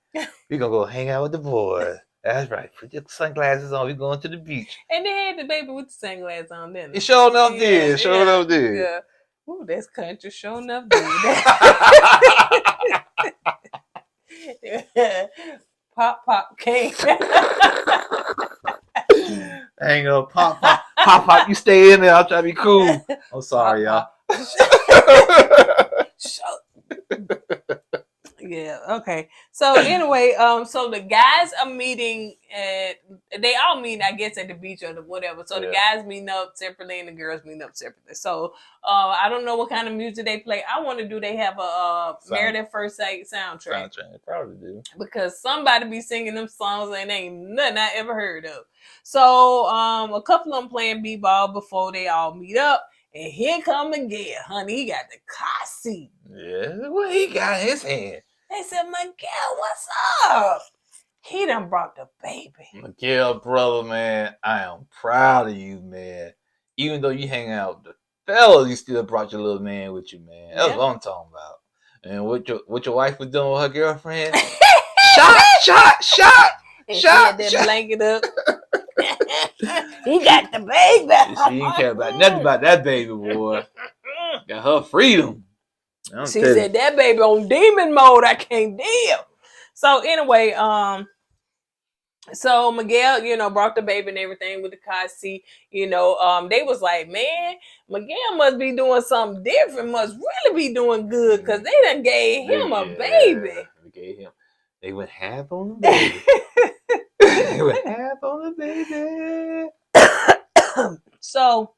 We're gonna go hang out with the boys." That's right. Put your sunglasses on. We're going to the beach. And they had the baby with the sunglasses on, didn't they? It sure enough did. Sure enough did. Yeah. Ooh, that's country. Sure enough did. Pop came. Hang up, pop. You stay in there. I'll try to be cool. I'm sorry, y'all. Yeah, okay. So anyway, so the guys are meeting they all meet, I guess, at the beach or whatever. So the guys meeting up separately and the girls meeting up separately. So I don't know what kind of music they play. I want to do they have a Married at First Sight soundtrack. They probably do. Because somebody be singing them songs and ain't nothing I ever heard of. So a couple of them playing b-ball before they all meet up. And here come Miguel, honey. He got the car seat. Yeah, what he got in his hand? They said, Miguel, what's up? He done brought the baby. Miguel, brother, man, I am proud of you, man. Even though you hang out with the fellas, you still brought your little man with you, man. That's what I'm talking about. And what your wife was doing with her girlfriend? shot. And she had that blanket up. He got the baby. She didn't care about nothing about that baby, boy. Got her freedom. She said that baby on demon mode. I can't deal. So anyway, so Miguel, brought the baby and everything with the car seat. They was like, man, Miguel must be doing something different. Must really be doing good because they done gave him a baby. They went half on the baby. They went half on the baby. So,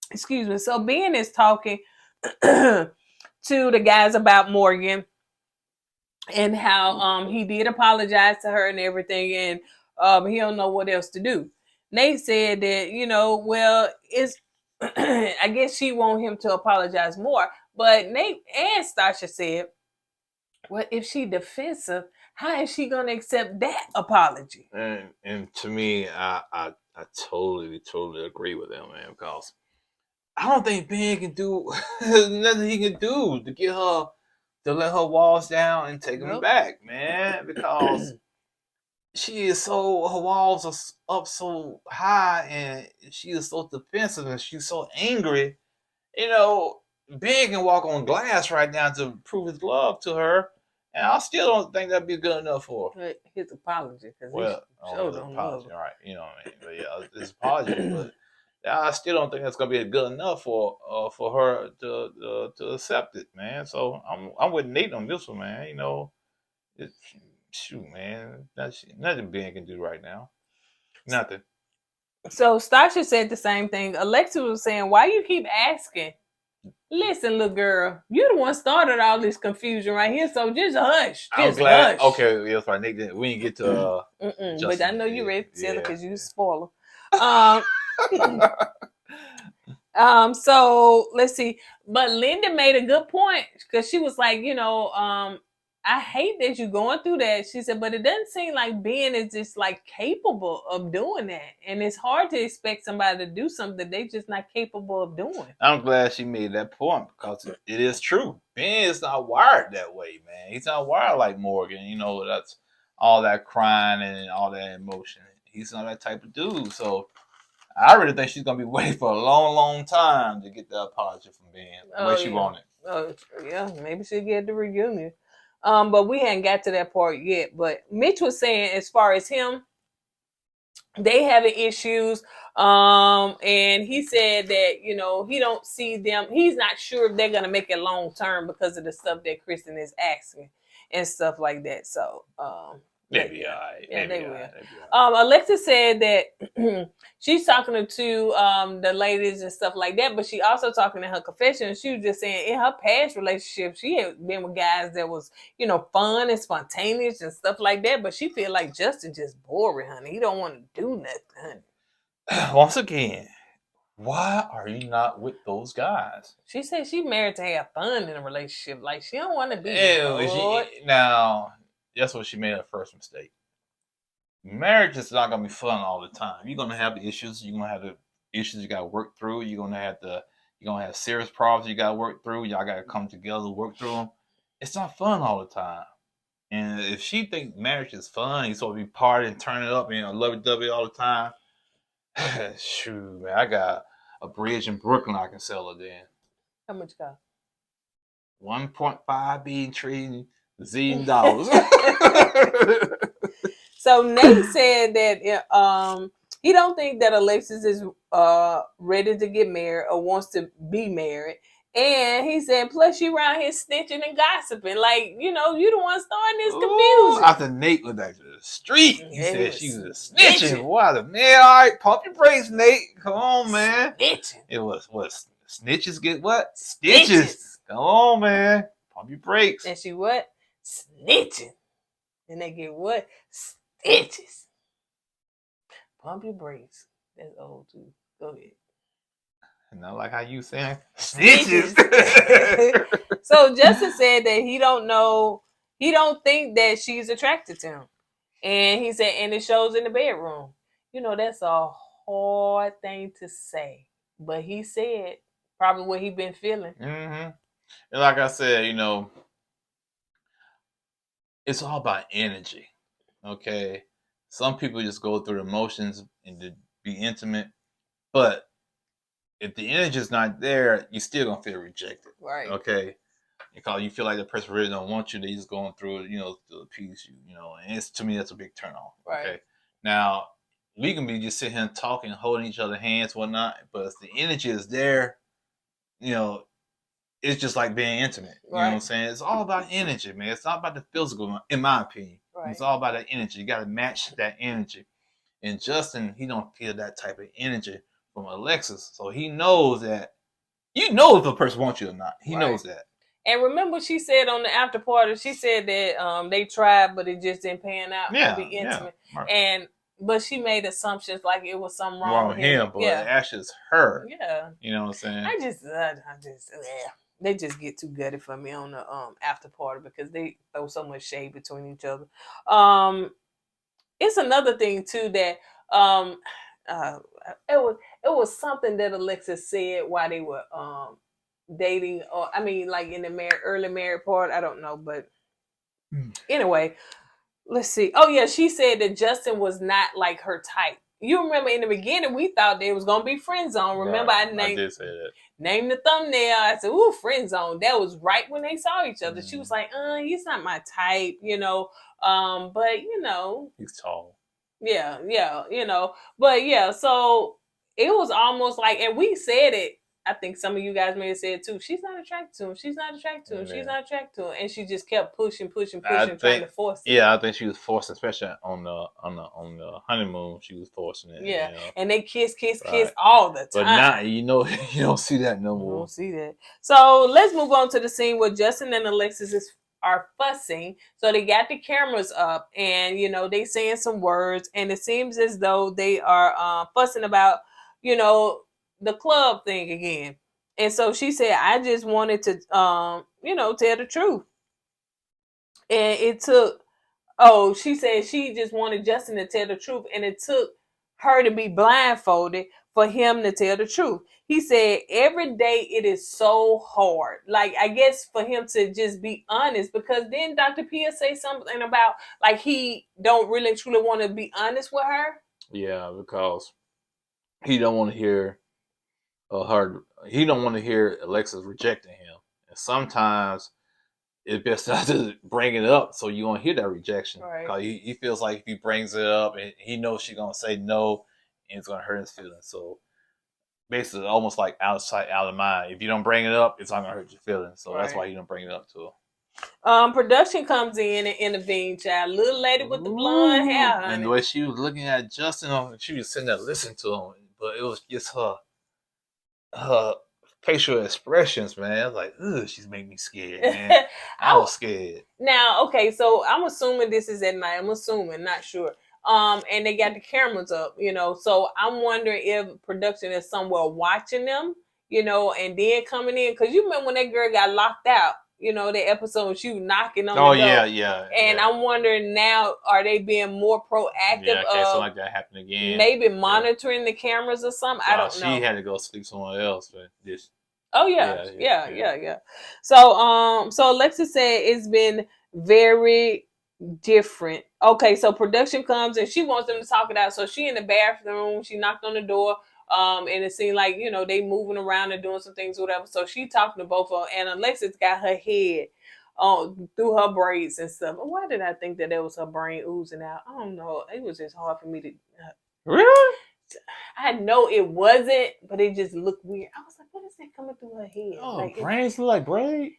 excuse me. So Ben is talking to the guys about Morgan and how he did apologize to her and everything, and he don't know what else to do. Nate said that, well, it's I guess she want him to apologize more. But Nate and Stasha said, well, if she defensive, how is she gonna accept that apology? And to me, I totally agree with them, man, because I don't think Ben can do nothing he can do to get her to let her walls down and take them Nope. back, man, because she is so her walls are up so high and she is so defensive and she's so angry. You know, Ben can walk on glass right now to prove his love to her, and I still don't think that'd be good enough for her. His apology, because Well, he sure his don't love apology, her. all right? You know what I mean? But yeah, his apology, but I still don't think that's gonna be good enough for her to accept it, man. So I'm with Nate on this one, man. You know, it, shoot, man, nothing Ben can do right now, nothing. So Stasha said the same thing. Alexis was saying, why you keep asking? Listen, little girl, you the one started all this confusion right here, so just hush. I'm Just glad. hush. Okay, yeah, that's right. Nate, we didn't get to But Justin. I know you ready to tell her Yeah, because you spoiler. So let's see. But Linda made a good point because she was like, I hate that you're going through that. She said, but it doesn't seem like Ben is just like capable of doing that. And it's hard to expect somebody to do something they just not capable of doing. I'm glad she made that point because it is true. Ben is not wired that way, man. He's not wired like Morgan. You know, that's all that crying and all that emotion. He's not that type of dude. So I really think she's gonna be waiting for a long, long time to get that apology from Ben. The way she wanted. Yeah, maybe she'll get the reunion. But we hadn't got to that part yet. But Mitch was saying, as far as him, they having issues. And he said that, he don't see them. He's not sure if they're gonna make it long term because of the stuff that Kristen is asking and stuff like that. So They'll be all right. Yeah, they will. Right. Alexis said that she's talking to the ladies and stuff like that, but she also talking in her confession. She was just saying in her past relationship, she had been with guys that was, fun and spontaneous and stuff like that. But she feel like Justin just boring, honey. He don't want to do nothing, honey. Once again, why are you not with those guys? She said she married to have fun in a relationship. Like she don't want to be. Now, that's what she made her first mistake. Marriage is not gonna be fun all the time. You're gonna have the issues. You're gonna have the issues you gotta work through. You're gonna have serious problems you gotta work through. Y'all gotta come together, work through them. It's not fun all the time. And if she thinks marriage is fun, he's supposed to be partying, turning up, lovey-dovey all the time. Shoot, man, I got a bridge in Brooklyn I can sell her then. How much cost? 1.5 trillion zillion. So Nate said that he don't think that Alexis is ready to get married or wants to be married. And he said, plus she around here snitching and gossiping. Like, you the one starting this confusion. After Nate went back to the street, he said she was snitching. snitching. Wow, man, all right, pump your brakes, Nate. Come on, man. Snitching. It was what? Snitches get what? Stitches. Come on, man. Pump your brakes. And she what? Snitching. And they get what? Stitches. Pump your brakes. That's old too. Go ahead. Not like how you saying stitches. So Justin said that he don't know, he don't think that she's attracted to him. And he said, and it shows in the bedroom. That's a hard thing to say. But he said probably what he been feeling. Mm-hmm. And like I said, it's all about energy. Okay. Some people just go through the emotions and to be intimate. But if the energy is not there, you're still gonna feel rejected. Right. Okay. Because you feel like the person really don't want you, they just going through it, to appease you, and to me that's a big turn off. Right. Okay. Now we can be just sitting here talking, holding each other's hands, whatnot, but if the energy is there, it's just like being intimate. You know what I'm saying? It's all about energy, man. It's not about the physical, in my opinion. Right. It's all about that energy. You gotta match that energy. And Justin, he don't feel that type of energy from Alexis. So he knows that, if a person wants you or not. He knows that. And remember she said on the after party, she said that they tried, but it just didn't pan out to be intimate. Yeah. Right. But she made assumptions like it was something wrong with him. But actually it's her. Yeah. You know what I'm saying? I just they just get too gutted for me on the after party because they throw so much shade between each other. It's another thing too that it was something that Alexis said while they were dating, or I mean, like in the early married part. I don't know, but anyway, let's see. Oh yeah, she said that Justin was not like her type. You remember in the beginning we thought they was gonna be friend zone. Remember Right. I I did say that. named the thumbnail. I said, "Ooh, friend zone." That was right when they saw each other. She was like, he's not my type, you know. But you know, He's tall. yeah, you know. But yeah, so it was almost like, and we said it. I think some of you guys may have said too. She's not attracted to him. She's not attracted to him. She's not attracted to him. And she just kept pushing, trying to force it. Yeah, I think she was forcing, especially on the honeymoon. She was forcing it. Yeah, you know. and they kiss all the time. But now you don't see that no You more. don't see that. So let's move on to the scene where Justin and Alexis are fussing. So they got the cameras up, and you know they saying some words, and it seems as though they are fussing about, you know, the club thing again. And so she said, "I just wanted to, you know, tell the truth." And it took. Oh, she said she just wanted Justin to tell the truth, and it took her to be blindfolded for him to tell the truth. He said every day it is so hard. Like, I guess for him to just be honest, because then Dr. Pia say something about like he don't really truly want to be honest with her. Yeah, because he don't want to hear her. He don't want to hear Alexis rejecting him, and sometimes it's best not to bring it up so you won't hear that rejection. Right. Because he feels like if he brings it up, and he knows she's gonna say no, and it's gonna hurt his feelings. So basically, almost like out of sight, out of mind. If you don't bring it up, it's not gonna hurt your feelings. So that's why you don't bring it up to her. Production comes in and intervenes, child. Little lady with the blonde hair, honey. And the way she was looking at Justin, she was sitting there listening to him, but it was just her facial expressions, man. I was like, ugh, she's making me scared, man. I was scared. Now, okay, so I'm assuming this is at night. I'm assuming, not sure. And they got the cameras up, you know. So I'm wondering if production is somewhere watching them, you know, and then coming in. Because you remember when that girl got locked out, you know, the episode she was knocking on the door. Yeah. And I'm wondering now, are they being more proactive? Yeah, I can't something like that happen again. Maybe monitoring the cameras or something. I don't know. She had to go sleep somewhere else, but this. Oh yeah. So Alexis said it's been very different. Okay, so production comes and she wants them to talk it out. So she in the bathroom, she knocked on the door, and it seemed like, you know, they moving around and doing some things, whatever. So she talking to both of them, and Alexis got her head through her braids and stuff. Why did I think that was her brain oozing out? I don't know. It was just hard for me to. Really? I know it wasn't, but it just looked weird. I was like, what is that coming through her head? Oh, like, brains look like braid?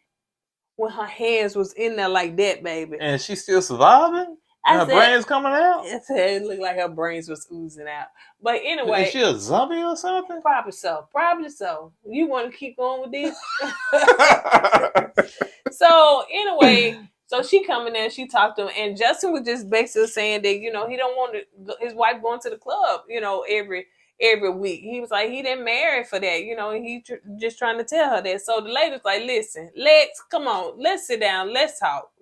When her hands was in there like that, baby. And she's still surviving? Her brains coming out? It looked like her brains was oozing out. But anyway. Is she a zombie or something? Probably so. You want to keep going with this? So anyway, so she coming in, she talked to him, and Justin was just basically saying that, you know, he don't want his wife going to the club, you know, every week. He was like, he didn't marry for that, you know, and he just trying to tell her that. So the lady was like, listen, let's sit down, let's talk.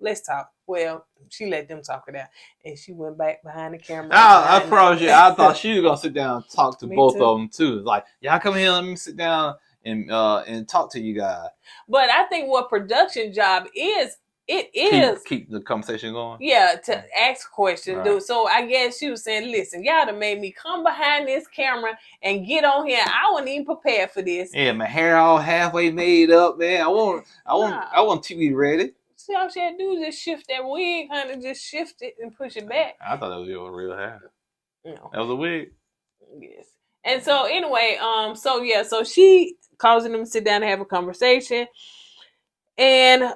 Well, she let them talk it out, and she went back behind the camera. I promise you, I thought she was gonna sit down and talk to both too. of them too. Like, y'all come here, let me sit down and talk to you guys. But I think what production job is, keep the conversation going. Yeah, to ask questions, right. dude. So I guess she was saying, listen, y'all done made me come behind this camera and get on here. I wasn't even prepared for this. Yeah, my hair all halfway made up, man. I want TV ready. See, all she had to do is just shift that wig, honey, just shift it and push it back. I thought that was your real hair. No. That was a wig. Yes. And so anyway, so she causing them to sit down and have a conversation. And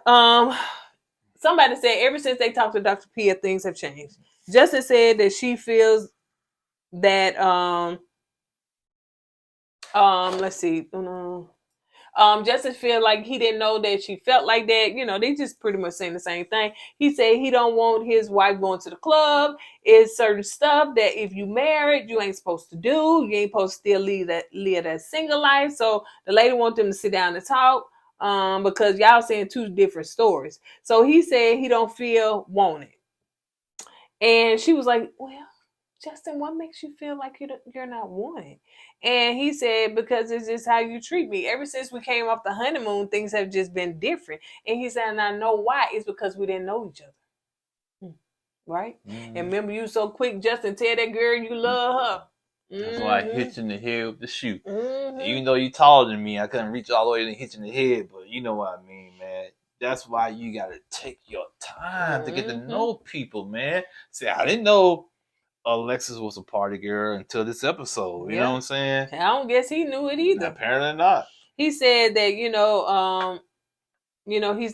somebody said ever since they talked to Dr. Pia, things have changed. Justin said that she feels that let's see. Justin feel like he didn't know that she felt like that. You know, they just pretty much saying the same thing. He said he don't want his wife going to the club. It's certain stuff that if you married, you ain't supposed to do. You ain't supposed to still live that single life. So the lady want them to sit down and talk. Because y'all saying two different stories. So he said he don't feel wanted. And she was like, well, Justin, what makes you feel like you're not wanted? And he said, because it's just how you treat me. Ever since we came off the honeymoon, things have just been different. And he said, and I know why. It's because we didn't know each other. Right? And remember, you so quick, Justin, tell that girl you love her. That's why I hit you in the head with the shoe. Mm-hmm. Even though you taller than me, I couldn't reach all the way and hit you in the head. But you know what I mean, man. That's why you gotta take your time to get to know people, man. See, I didn't know Alexis was a party girl until this episode. You know what I'm saying? I don't guess he knew it either. Apparently not. He said that he's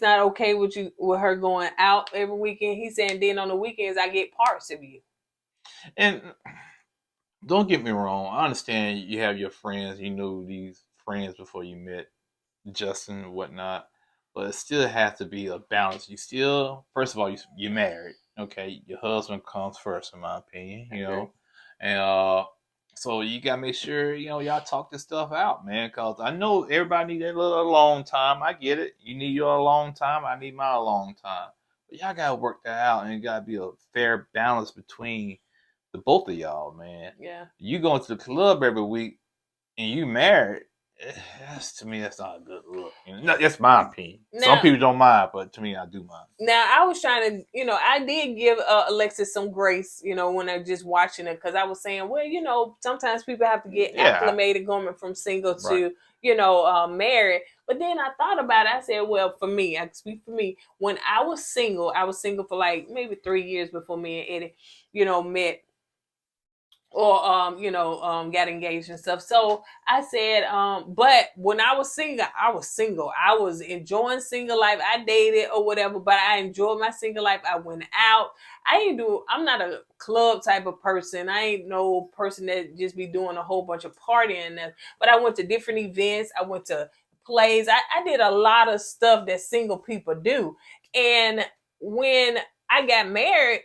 not okay with her going out every weekend. He's saying then on the weekends I get parts of you. And don't get me wrong, I understand you have your friends, you knew these friends before you met Justin and whatnot, but it still has to be a balance. You still, first of all, you're married, okay? Your husband comes first, in my opinion, you know, and so you gotta make sure y'all talk this stuff out, man. Cause I know everybody need a little alone time. I get it. You need your alone time. I need my alone time. But y'all gotta work that out, and it gotta be a fair balance between the both of y'all, man. Yeah. You going to the club every week and you married, to me, that's not a good look. That's my opinion. Now, some people don't mind, but to me, I do mind. Now, I was trying to, I did give Alexis some grace, when they're just watching it, because I was saying, well, sometimes people have to get acclimated going from single to, married. But then I thought about it. I said, well, for me, I can speak for me. When I was single for like maybe 3 years before me and Eddie, met. Or got engaged and stuff. So I said, but when I was single. I was enjoying single life. I dated or whatever, but I enjoyed my single life. I went out. I'm not a club type of person. I ain't no person that just be doing a whole bunch of partying. But I went to different events. I went to plays. I did a lot of stuff that single people do. And when I got married,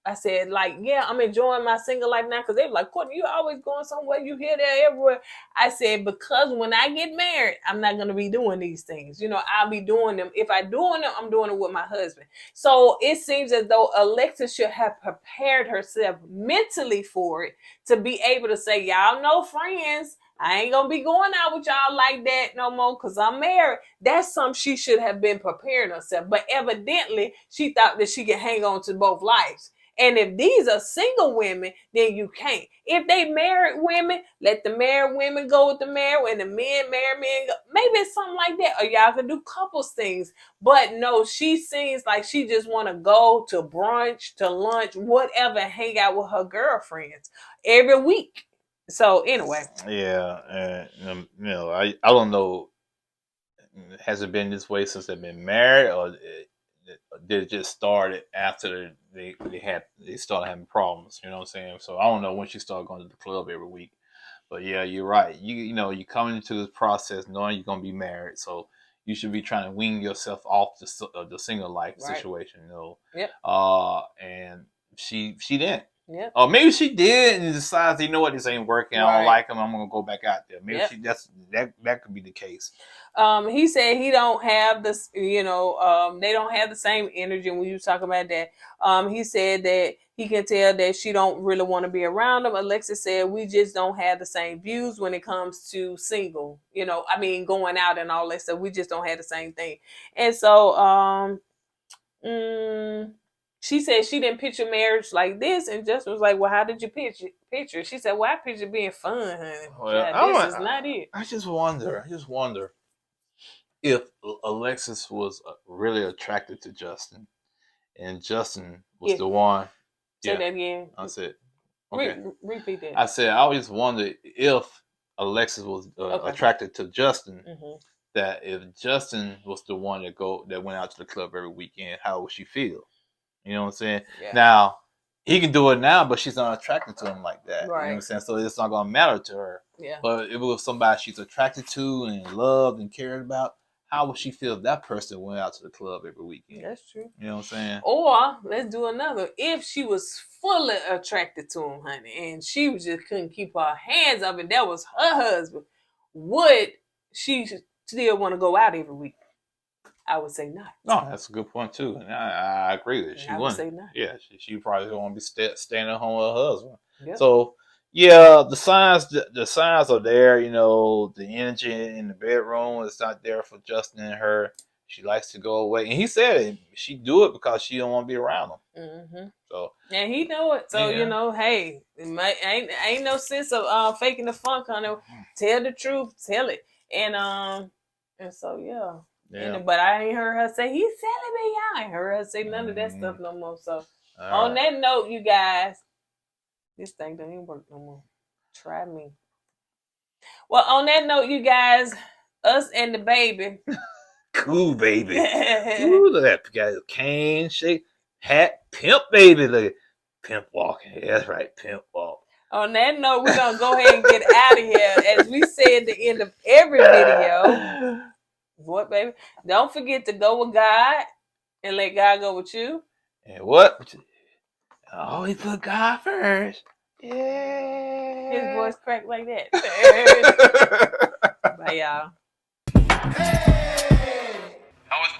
I said, like, yeah, I'm enjoying my single life now, because they were like, Courtney, you always going somewhere, you here, there, everywhere. I said, because when I get married, I'm not going to be doing these things. I'll be doing them. If I'm doing them, I'm doing it with my husband. So it seems as though Alexis should have prepared herself mentally for it to be able to say, y'all know friends, I ain't going to be going out with y'all like that no more because I'm married. That's something she should have been preparing herself. But evidently, she thought that she could hang on to both lives. And if these are single women, then you can't. If they married women, let the married women go with the married, and the married men go. Maybe it's something like that. Or y'all can do couples things. But no, she seems like she just want to go to brunch, to lunch, whatever, hang out with her girlfriends every week. So anyway. Yeah. I don't know. Has it been this way since they've been married, or did it just started after they started having problems? You know what I'm saying? So I don't know when she started going to the club every week. But yeah, you're right. You coming into this process knowing you're gonna be married, so you should be trying to wean yourself off the single life situation. Yep. And she didn't. Yep. Or maybe she did and decides, this ain't working. I don't like him. I'm gonna go back out there. Maybe that could be the case. He said he don't have this, they don't have the same energy. When you talk about that, he said that he can tell that she don't really want to be around him. Alexis said we just don't have the same views when it comes to single, going out and all that stuff. We just don't have the same thing. And so, she said she didn't picture marriage like this, and Justin was like, well, how did you picture? She said, well, I picture being fun, honey. Well, this is not it. I just wonder if Alexis was really attracted to Justin, and Justin was the one. Say that again. I said, okay. Repeat that. I said, I always wondered if Alexis was attracted to Justin, that if Justin was the one that went out to the club every weekend, how would she feel? You know what I'm saying? Yeah. Now, he can do it now, but she's not attracted to him like that. Right. You know what I'm saying? So it's not going to matter to her. Yeah. But if it was somebody she's attracted to and loved and cared about, how would she feel if that person went out to the club every weekend? That's true. You know what I'm saying? Or, let's do another. If she was fully attracted to him, honey, and she just couldn't keep her hands up, and that was her husband, would she still want to go out every week? I would say not. No, that's a good point too, and I agree with it. She I would wouldn't. say not. Yeah, she probably don't want to be staying at home with her husband. Yep. So yeah, the signs are there. You know, the energy in the bedroom is not there for Justin and her. She likes to go away, and he said it. She do it because she don't want to be around him. Mm-hmm. So and he know it. So Yeah. Hey, ain't no sense of faking the funk, honey. Tell the truth, tell it, and so yeah. But I ain't heard her say he's selling me. I ain't heard her say none of that stuff no more. So on that note, you guys, this thing don't even work no more. Try me. Well, on that note, you guys, us and the baby. Cool baby. Ooh, look at that. Got a cane, shake, hat, pimp baby. Look at pimp walking. Yeah, that's right, pimp walk. On that note, we're gonna go ahead and get out of here. As we say at the end of every video. What, baby? Don't forget to go with God and let God go with you. And what? Always put God first. Yeah. His voice cracked like that. Bye, y'all. I was